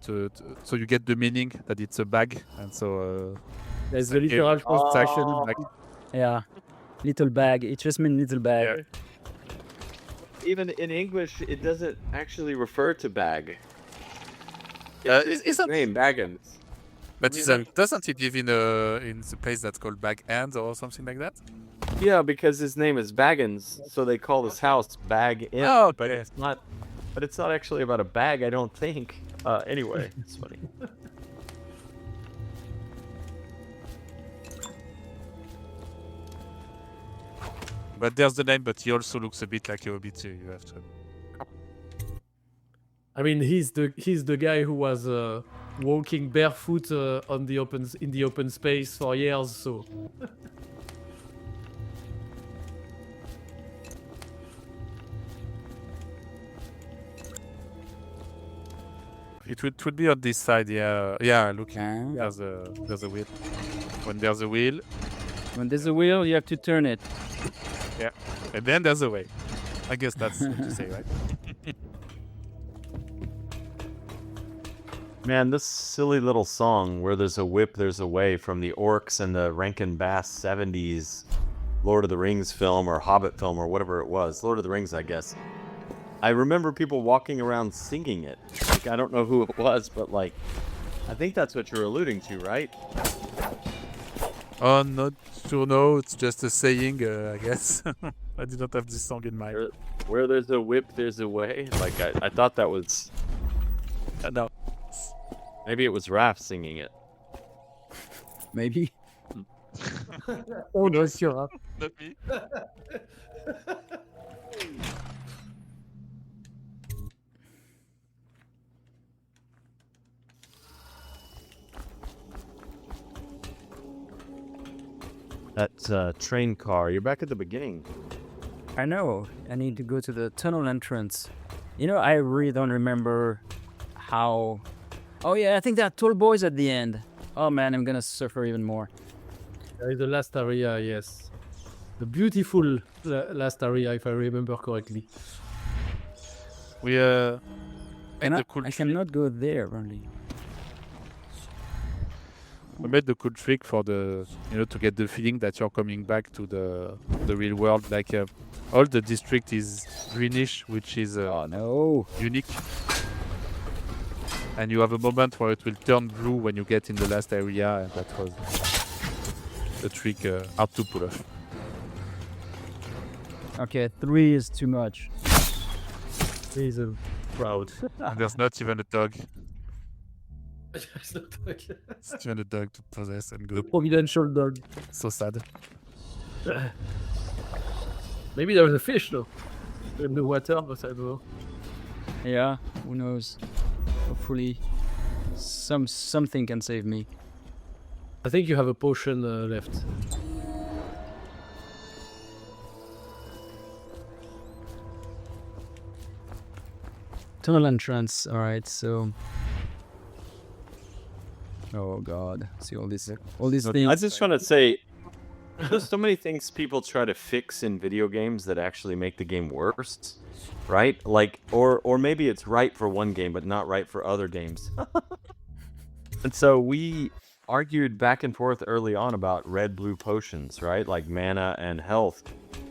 so you get the meaning that it's a bag, and so There's the literal translation. like, Yeah. Little bag. It just means little bag. Yeah. Even in English, it doesn't actually refer to bag. isn't Name Baggins. but doesn't it live in the place that's called Bag End or something like that? Yeah, because his name is Baggins, so they call this house Bag Inn. Oh, but okay. it's not. But it's not actually about a bag, I don't think. Anyway, it's funny. But there's the name, but he also looks a bit like a hobbit. So you have to. I mean, he's the guy who was walking barefoot in the open space for years. So It would be on this side, yeah. Yeah, look, Okay. there's a wheel. When there's a wheel, When there's a wheel, you have to turn it. yeah, and then there's a way. I guess that's what you say, right? Man, this silly little song, Where There's a Whip, There's a Way, from the Orcs and the Rankin Bass 70s Lord of the Rings film or Hobbit film or whatever it was. Lord of the Rings, I guess. I remember people walking around singing it. Like, I don't know who it was, but like, I think that's what you're alluding to, right? Oh, not sure. No, it's just a saying, I guess. I did not have this song in mind. Where there's a whip, there's a way. Like, I thought that was... No. Maybe it was Raph singing it. Maybe. oh no, sure. Not me. That train car. You're back at the beginning. I know. I need to go to the tunnel entrance. You know, I really don't remember how... Oh yeah, I think there are tall boys at the end. Oh man, I'm gonna suffer even more. There is the last area, yes. The beautiful last area, if I remember correctly. We And the cool I trick. cannot go there, only. We made the cool trick for the, to get the feeling that you're coming back to the real world. Like all the district is greenish, which is Oh no. unique. And you have a moment where it will turn blue when you get in the last area, and that was the trick hard to pull off. Okay, 3 is too much. He's a proud. And there's not even a dog. It's not like It's not even a dog to possess and go. providential dog. So sad. Maybe there was a fish though in the water, but I don't know. Yeah, who knows? Hopefully, something can save me. I think you have a potion left. Tunnel entrance. All right, so. Oh God! See all these things. I just want to say, there's so many things people try to fix in video games that actually make the game worse, right? Like, or maybe it's right for one game but not right for other games. And so we argued back and forth early on about red-blue potions, right? Like mana and health.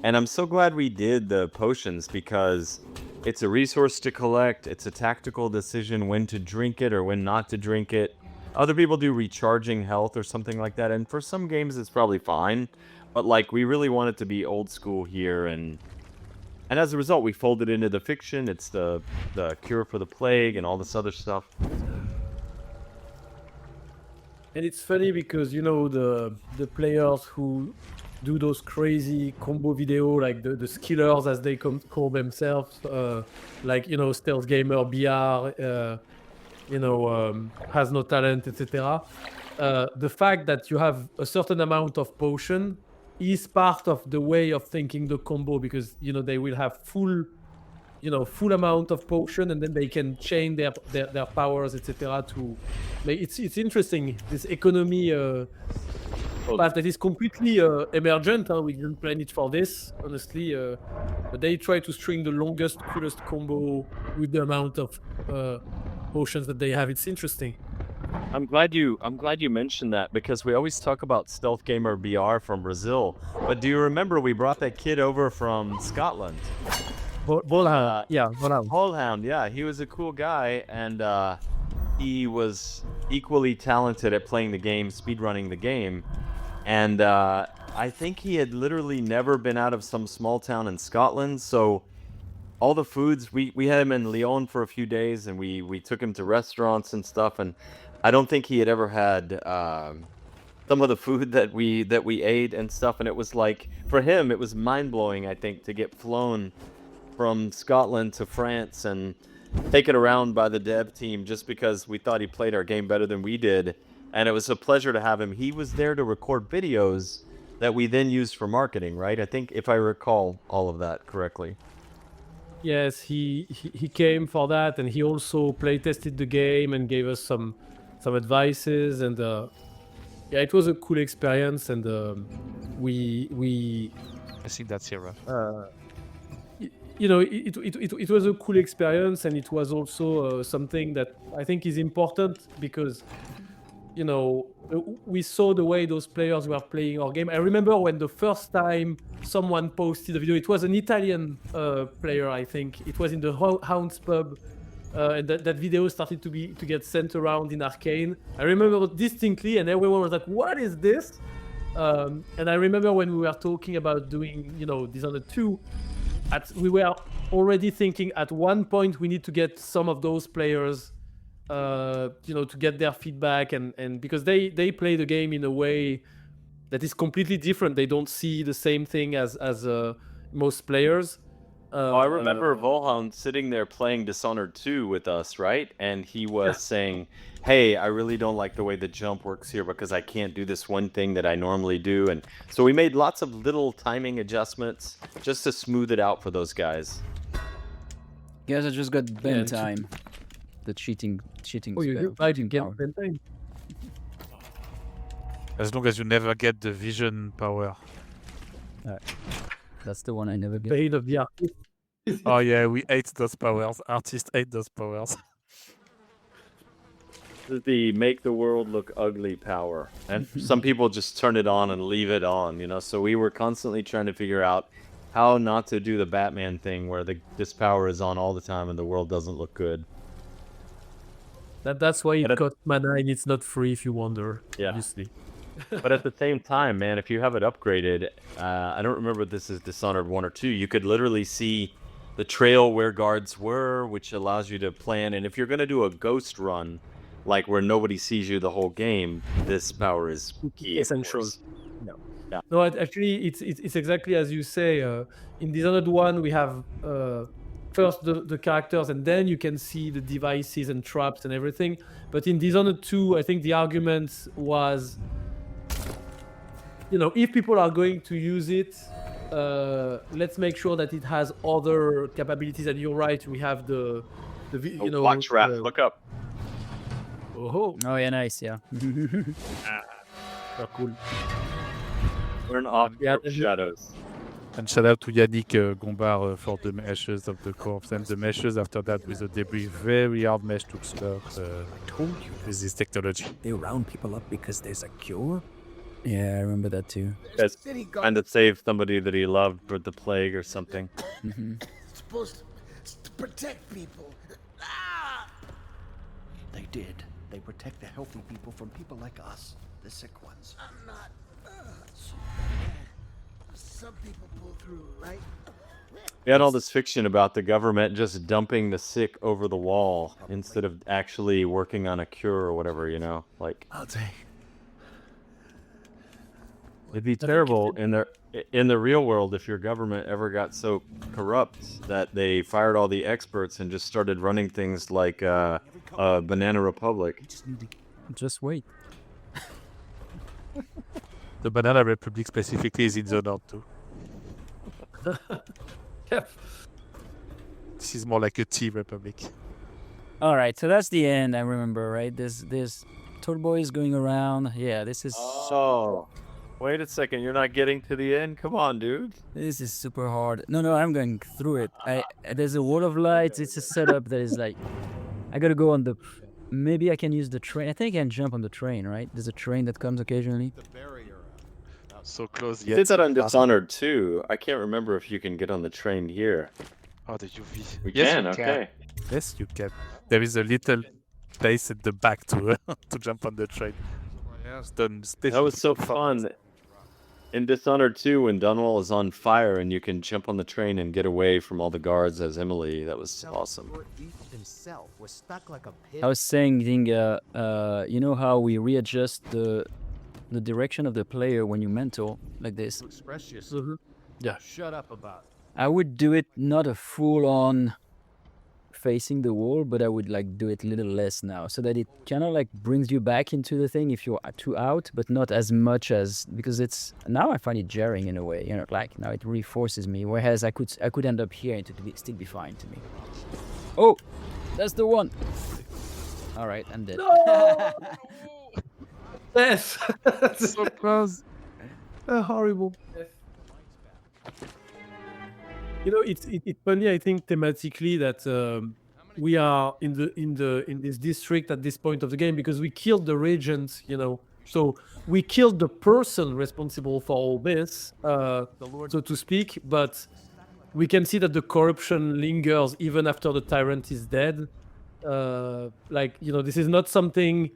And I'm so glad we did the potions because it's a resource to collect. It's a tactical decision when to drink it or when not to drink it. Other people do recharging health or something like that, and for some games it's probably fine. But like, we really want it to be old school here, and as a result, we fold it into the fiction. It's the cure for the plague and all this other stuff. And it's funny because the players who do those crazy combo video, like the skillers as they call themselves, like stealth gamer BR. Has no talent, etc. The fact that you have a certain amount of potion is part of the way of thinking the combo, because they will have full amount of potion, and then they can chain their powers, etc. To it's interesting, this economy path that is completely emergent. We didn't plan it for this, honestly, but they try to string the longest, coolest combo with the amount of potions that they have. It's interesting. I'm glad you mentioned that, because we always talk about Stealth Gamer BR from Brazil, but do you remember we brought that kid over from Scotland? Volhound, Volhound, yeah, he was a cool guy, and he was equally talented at playing the game, speedrunning the game, and I think he had literally never been out of some small town in Scotland, so all the foods, we had him in Lyon for a few days, and we took him to restaurants and stuff, and I don't think he had ever had some of the food that we ate and stuff, and it was like, for him, it was mind-blowing, I think, to get flown from Scotland to France and taken around by the dev team just because we thought he played our game better than we did, and it was a pleasure to have him. He was there to record videos that we then used for marketing, right? I think, if I recall all of that correctly. Yes, he came for that, and he also play tested the game and gave us some advices, and yeah, it was a cool experience, and we I think that's here. it was a cool experience, and it was also something that I think is important, because we saw the way those players were playing our game. I remember when the first time someone posted a video, it was an Italian player, I think. It was in the Hounds pub, and that video started to get sent around in Arkane. I remember distinctly, and everyone was like, "What is this?" And I remember when we were talking about doing, Dishonored 2, we were already thinking at one point we need to get some of those players, to get their feedback, and because they play the game in a way that is completely different. They don't see the same thing as most players, I remember Volhan sitting there playing Dishonored 2 with us, right? And he was saying, hey, I really don't like the way the jump works here because I can't do this one thing that I normally do. And so we made lots of little timing adjustments just to smooth it out for those guys. Guys, I just got Ben time. The cheating Oh, you spell. didn't get Ben time. As long as you never get the vision power. That's the one I never get. Bane of the artist. Oh yeah, we hate those powers. Artists hate those powers. This is the make the world look ugly power. And some people just turn it on and leave it on, you know? So we were constantly trying to figure out how not to do the Batman thing where this power is on all the time and the world doesn't look good. That's why it costs mana and it's not free if you wonder, obviously. But at the same time, man, if you have it upgraded, I don't remember if this is Dishonored 1 or 2, you could literally see the trail where guards were, which allows you to plan. And if you're going to do a ghost run, like where nobody sees you the whole game, this power is key. Essential. No, actually, it's exactly as you say. In Dishonored 1, we have first the characters, and then you can see the devices and traps and everything. But in Dishonored 2, I think the argument was, if people are going to use it, let's make sure that it has other capabilities. And you're right, we have watch Raph, look up. Oh yeah, nice, yeah. Cool. We're in off shadows. And shout out to Yannick Gombard for the meshes of the corpse and the meshes after that with the debris. Very hard mesh to explore with this technology. They round people up because there's a cure? Yeah, I remember that too. That's trying to save somebody that he loved for the plague or something. It's supposed to protect people. They did. They protect the healthy people from people like us, the sick ones. I'm not so bad. Some people pull through, right? We had all this fiction about the government just dumping the sick over the wall instead of actually working on a cure or whatever, like. I'll take. It'd be terrible in the real world if your government ever got so corrupt that they fired all the experts and just started running things like Banana Republic. Just wait. The Banana Republic specifically is in Dishonored 2. This is more like a tea republic. All right, so that's the end. I remember, right? There's Toad Boys going around. Yeah, this is. Oh, wait a second! You're not getting to the end. Come on, dude. This is super hard. No, I'm going through it. There's a wall of lights. It's a setup that is like, I gotta go on the. Maybe I can use the train. I think I can jump on the train, right? There's a train that comes occasionally. So close You yet. did that on Dishonored too. I can't remember if you can get on the train here. Oh, the UV. We Yes, can, you okay. Yes, you can. There is a little place at the back to to jump on the train. It's done That was so fun. In Dishonored 2, when Dunwall is on fire and you can jump on the train and get away from all the guards as Emily, that was awesome. Himself was stuck like a pig. I was saying, Dinga, you know how we readjust the direction of the player when you mentor like this? Express yourself. Yeah. Shut up about it. I would do it not a full-on facing the wall, but I would like do it a little less now, so that it kind of like brings you back into the thing if you're too out, but not as much as, because it's now I find it jarring in a way, like now it really forces me. Whereas I could end up here and it still be fine to me. Oh, that's the one. All right, I'm dead. No! Yes. So close. Horrible. It's funny. I think thematically that we are in this district at this point of the game because we killed the regent. So we killed the person responsible for all this, so to speak. But we can see that the corruption lingers even after the tyrant is dead. This is not something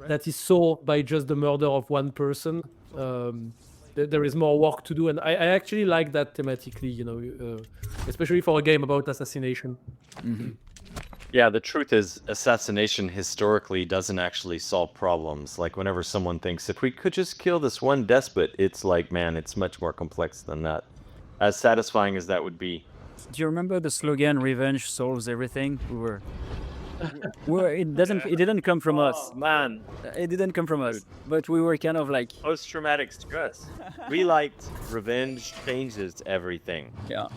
that is solved by just the murder of one person. There is more work to do, and I actually like that thematically, especially for a game about assassination. Mm-hmm. Yeah, the truth is, assassination historically doesn't actually solve problems. Like, whenever someone thinks, if we could just kill this one despot, it's like, man, it's much more complex than that. As satisfying as that would be. Do you remember the slogan "Revenge solves everything"? It didn't come from us. Man, It didn't come from us, but we were kind of like, post-traumatic stress. We liked revenge changes everything. yeah.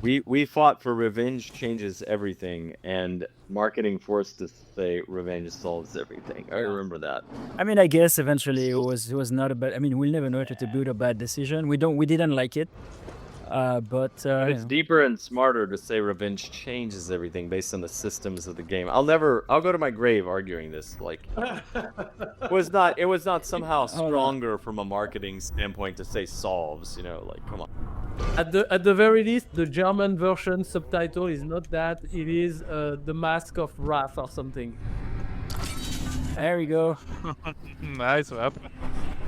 We fought for revenge changes everything, and marketing forced us to say revenge solves everything. I remember that. I mean, I guess eventually it was not a bad. I mean, we'll never know it to boot a bad decision. We didn't like it, but It's deeper and smarter to say revenge changes everything based on the systems of the game. I'll go to my grave arguing this. Like, it was not somehow stronger from a marketing standpoint to say solves. You know, like, come on. At the very least, the German version subtitle is not that. It is the Mask of Wrath or something. there we go. Nice rap.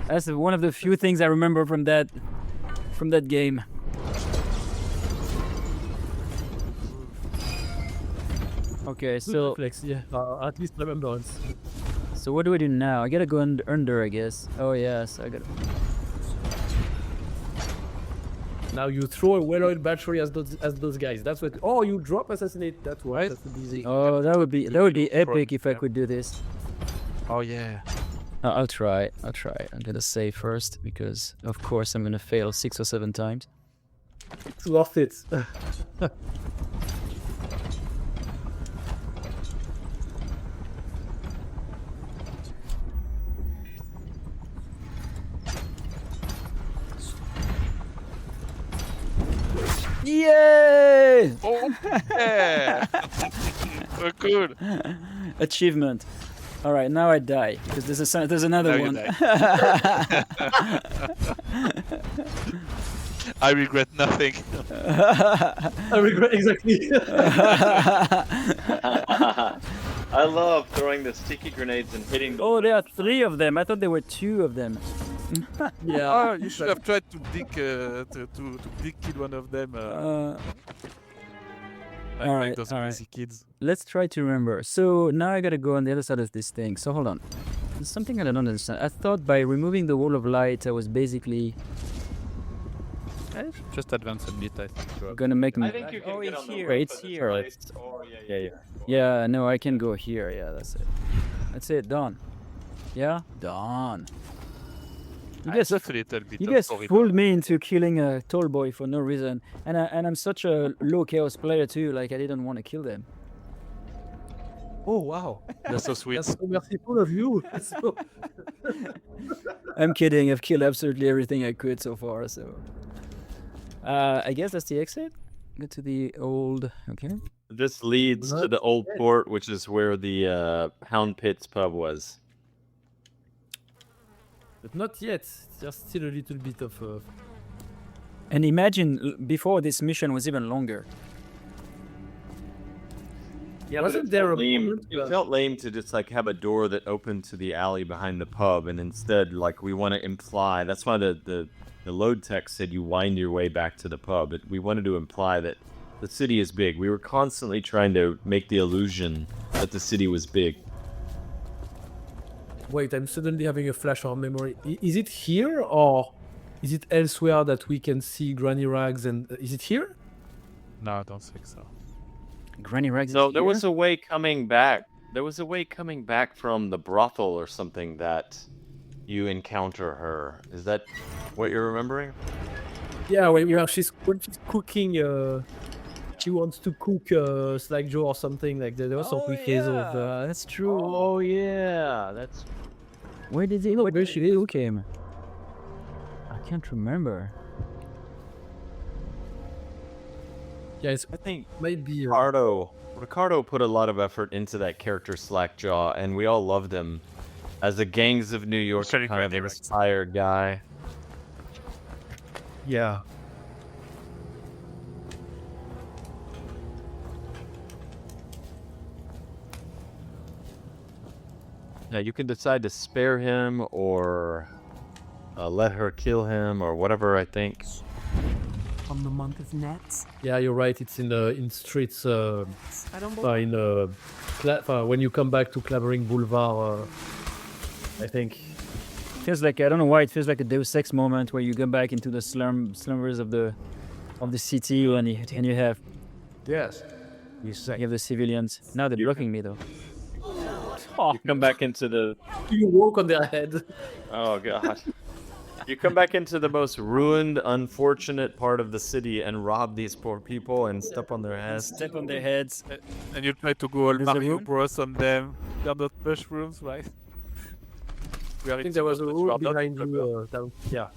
That's one of the few things I remember from that game. Okay, so Flex, yeah. At least remembrance. so what do we do now? I gotta go under, I guess. Oh yes, I gotta. Now you throw a well-oiled battery as those guys. That's what. Oh, you drop assassinate. That's what. Right. That's easy. Oh, that would be epic if I could do this. Oh yeah. I'll try. I'm gonna save first because, of course, I'm gonna fail 6 or 7 times. It's worth it. Yay! Oh yeah. So cool. Achievement. All right, now I die because there's another Now you one. die. I regret nothing. I regret exactly. I love throwing the sticky grenades and hitting. Oh, there are 3 of them. I thought there were 2 of them. Yeah. Oh, you should have tried to dig kill one of them. All right, Those all right. crazy kids. Let's try to remember. So now I gotta go on the other side of this thing. So hold on. There's something I don't understand. I thought by removing the wall of light, I was basically Just advance a bit, I think. gonna make me. I think you can Oh, get it's on the here. roof It's of this here. place. Oh, yeah. Yeah, no, I can go here. Yeah, that's it. That's it. Done. Yeah, done. You guys, Just a little bit. you of guys corridor. fooled me into killing a tall boy for no reason, and I'm such a low chaos player too. Like I didn't want to kill them. Oh wow. That's so sweet. That's so merciful of you. So- I'm kidding. I've killed absolutely everything I could so far. So, I guess that's the exit. Go to the old. Okay. This leads to the old port, which is where the Hound Pits pub was. But not yet. There's still a little bit of. And imagine before this mission was even longer. Yeah, Wasn't there a lame? moment It where- felt lame to just like have a door that opened to the alley behind the pub, and instead, like, we want to imply. That's why the load text said you wind your way back to the pub. We wanted to imply that the city is big. We were constantly trying to make the illusion that the city was big. Wait, I'm suddenly having a flash of memory. Is it here or is it elsewhere that we can see Granny Rags? And is it here? No, I don't think so. Granny Rags. No, is there here? was a way coming back. There was a way coming back from the brothel or something that you encounter her. Is that what you're remembering? Yeah, when she's cooking. She wants to cook Slack Joe or something like that. There was some cliches of. That's true. Oh yeah, that's. Where did he? Where she is? Who came? I can't remember. Yeah, it's I think maybe. Ricardo put a lot of effort into that character Slackjaw, and we all loved him as a Gangs of New York Very kind of Granny Rags. inspired guy. Yeah. Yeah, you can decide to spare him or let her kill him or whatever. I think. On the month of nets. Yeah, you're right. It's in streets. I don't believe When you come back to Clavering Boulevard, I think. Feels like I don't know why it feels like a Deus Ex moment where you go back into the slumbers of the of the city, and you have Yes. You say. the civilians. Now they're blocking me though. You come back into the. You walk on their head. Oh god. You come back into the most ruined, unfortunate part of the city and rob these poor people and step on their heads. Step on their heads. And you try to go all There's a Mario room? Bros on them. They're not mushrooms, right? I think there was a rule behind you. Down. Yeah.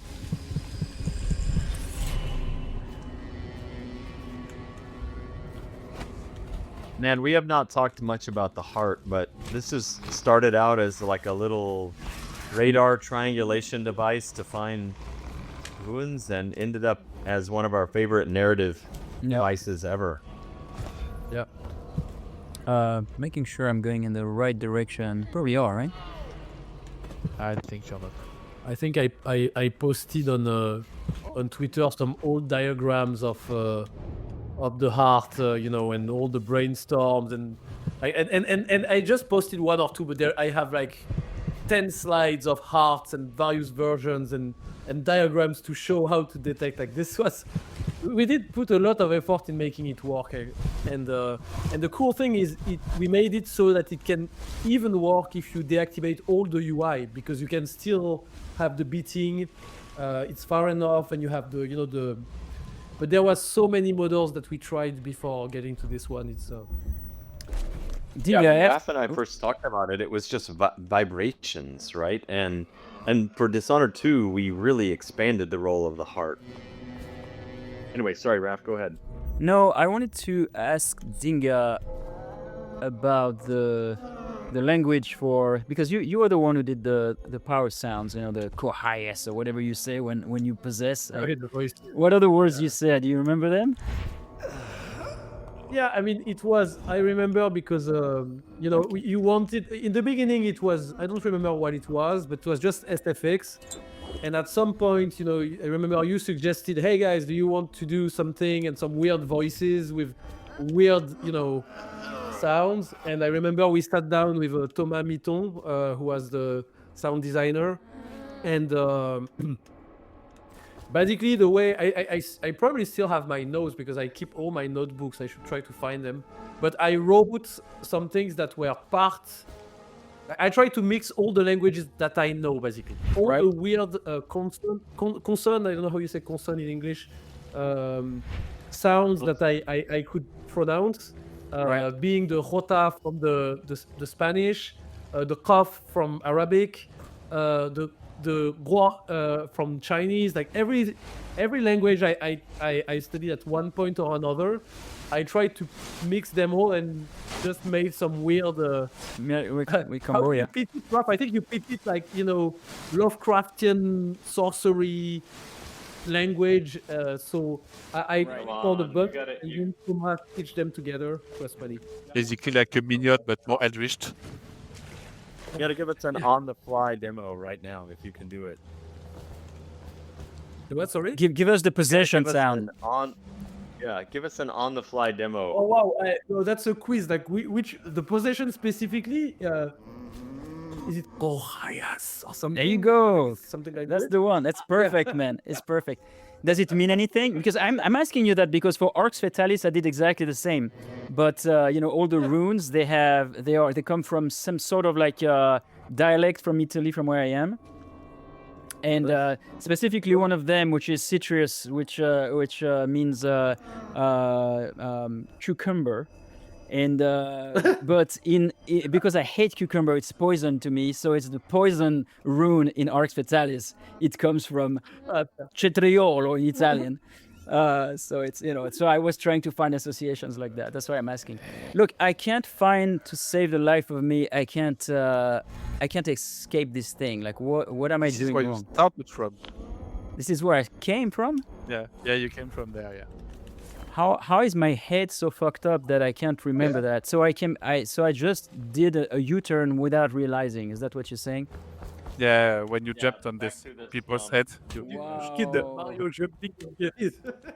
Man, we have not talked much about the heart, but this is started out as like a little radar triangulation device to find ruins and ended up as one of our favorite narrative devices ever. Yeah. Making sure I'm going in the right direction. Probably are, right? I think you're not. I think I posted on Twitter some old diagrams of the heart, and all the brainstorms, and I just posted one or two, but there I have like 10 slides of hearts and various versions and diagrams to show how to detect. Like we did put a lot of effort in making it work, and the cool thing is we made it so that it can even work if you deactivate all the UI, because you can still have the beating. It's far enough, and you have the but there was so many models that we tried before getting to this one. It's Yeah, Raph and I first talked about it. It was just vibrations, right? And for Dishonored 2, we really expanded the role of the heart. Anyway, sorry, Raph, go ahead. No, I wanted to ask Dinga about the language for, because you are the one who did the power sounds, the kohayes or whatever you say when you possess. the voice. What are the words you said? Do you remember them? Yeah, I mean, it was. I remember because you wanted in the beginning. It was. I don't remember what it was, but it was just SFX. And at some point, I remember you suggested, "Hey guys, do you want to do something and some weird voices with weird, sounds?" And I remember we sat down with Thomas Mitton, who was the sound designer, and basically the way I probably still have my notes because I keep all my notebooks. I should try to find them, but I wrote some things that were part. I try to mix all the languages that I know, basically. All the weird consonant, I don't know how you say consonant in English, sounds that I could pronounce, being the jota from the Spanish, the qaf from Arabic, the gua from Chinese. Like every language I studied at one point or another, I tried to mix them all and just made some weird. We come I think you pitch it like Lovecraftian sorcery language. So I called the book and then stitch them together. It was funny. Basically like a minion, but more enriched. You gotta give us an on-the-fly demo right now, if you can do it. What? Sorry. Give us the possession sound. Give us an on-the-fly demo. Oh wow! No, that's a quiz. Like which the possession specifically? Is it kohayas or something? There you go. Something like That's that. the one. That's perfect, man. It's perfect. Does it mean anything? Because I'm asking you that because for Arx Fatalis I did exactly the same, but all the runes they come from some sort of like dialect from Italy, from where I am, and specifically one of them, which is citrus, which means cucumber. And but because I hate cucumber, it's poison to me. So it's the poison rune in Arx Fatalis. It comes from cetriolo in Italian. So it's So I was trying to find associations like that. That's why I'm asking. Look, I can't find to save the life of me. I can't escape this thing. Like what am I doing wrong? This is where you started from. This is where I came from. Yeah, you came from there. Yeah. How is my head so fucked up that I can't remember that? So I just did a U-turn without realizing. Is that what you're saying? Yeah, when you jumped on this people's head, you Kid, Mario jumping.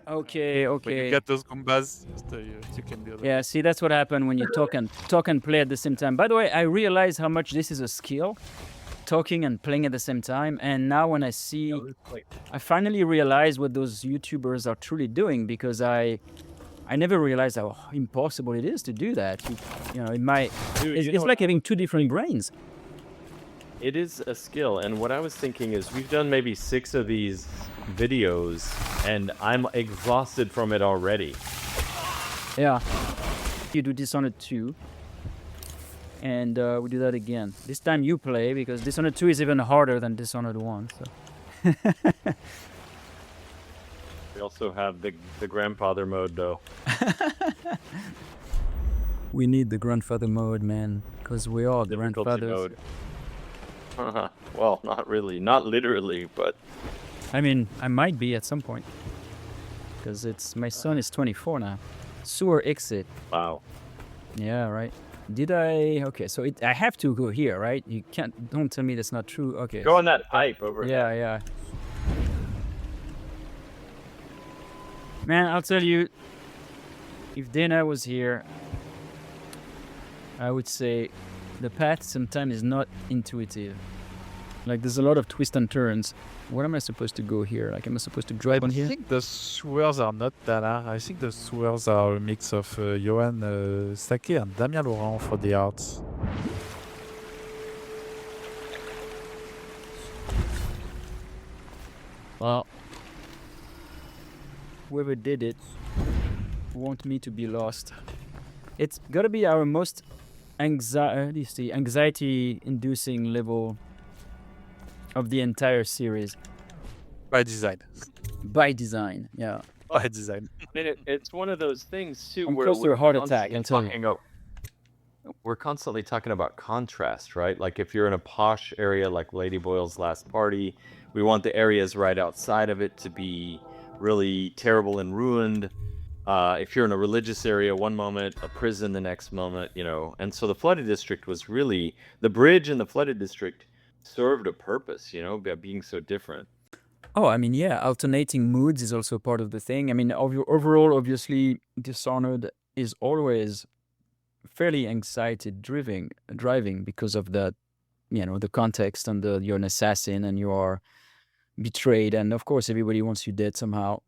Okay. when you get those combas, you can do that. Yeah, see, that's what happened when you talk and play at the same time. By the way, I realize how much this is a skill. talking and playing at the same time. And now when I see, I finally realize what those YouTubers are truly doing, because I never realized how impossible it is to do that. It's like having two different brains. It is a skill, and what I was thinking is we've done maybe 6 of these videos, and I'm exhausted from it already. Yeah. You do Dishonored 2, and we do that again. This time you play, because Dishonored 2 is even harder than Dishonored 1. So. We also have the grandfather mode, though. We need the grandfather mode, man, because we are grandfathers. Mode. Well, not really, not literally, but I mean, I might be at some point, because my son is 24 now. Sewer exit. Wow. Yeah, right. Did I? Okay, so I have to go here, right? You can't. Don't tell me that's not true. Okay. Go on that pipe over there. Yeah. Man, I'll tell you, if Dana was here, I would say the path sometimes is not intuitive. Like, there's a lot of twists and turns. What am I supposed to go here? Like, am I supposed to drive on here? I think the sewers are not Dana. I think the sewers are a mix of Johan Sake and Damien Laurent for the arts. Well, whoever did it want me to be lost. It's gotta be our most anxiety-inducing level of the entire series. By design. By design, yeah. By design. I mean, it's one of those things too. I'm where close to a heart attack, constantly we're constantly talking about contrast, right? Like if you're in a posh area like Lady Boyle's last party, we want the areas right outside of it to be really terrible and ruined. If you're in a religious area one moment, a prison the next moment, and so the flooded district was really, the bridge in the flooded district served a purpose, by being so different. Oh, I mean, yeah, alternating moods is also part of the thing. I mean, overall, obviously, Dishonored is always fairly driving because of the, the context and you're an assassin and you are betrayed, and of course everybody wants you dead somehow.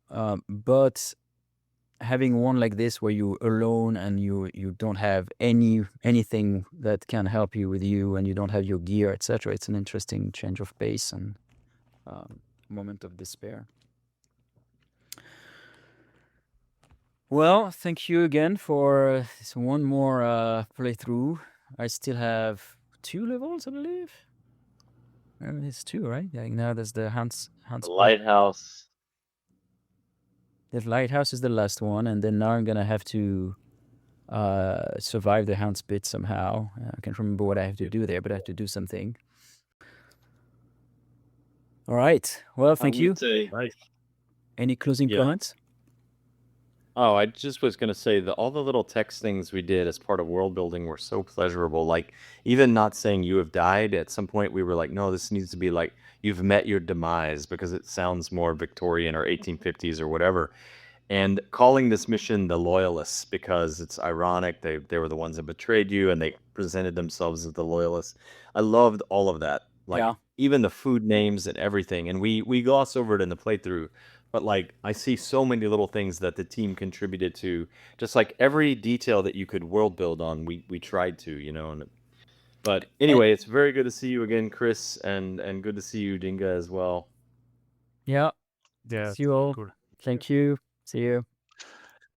But having one like this where you're alone and you don't have anything that can help you with you, and you don't have your gear, etc., it's an interesting change of pace and moment of despair. Well, thank you again for this one more playthrough. I still have 2 levels, I believe. It's 2, right? Yeah, now there's the Hans Lighthouse. The lighthouse is the last one, and then now I'm gonna have to survive the Hound's Pit somehow. I can't remember what I have to do there, but I have to do something. All right. Well, thank you. Nice. Any closing comments? Oh, I just was going to say that all the little text things we did as part of world building were so pleasurable. Like, even not saying you have died, at some point we were like, no, this needs to be like, you've met your demise, because it sounds more Victorian or 1850s or whatever. And calling this mission the Loyalists, because it's ironic. They were the ones that betrayed you, and they presented themselves as the Loyalists. I loved all of that. Like, even the food names and everything. And we gloss over it in the playthrough. But like, I see so many little things that the team contributed to. Just like every detail that you could world build on, we tried to, But anyway, it's very good to see you again, Chris, and good to see you, Dinga, as well. Yeah. Yeah. See you all. Cool. Thank you. See you.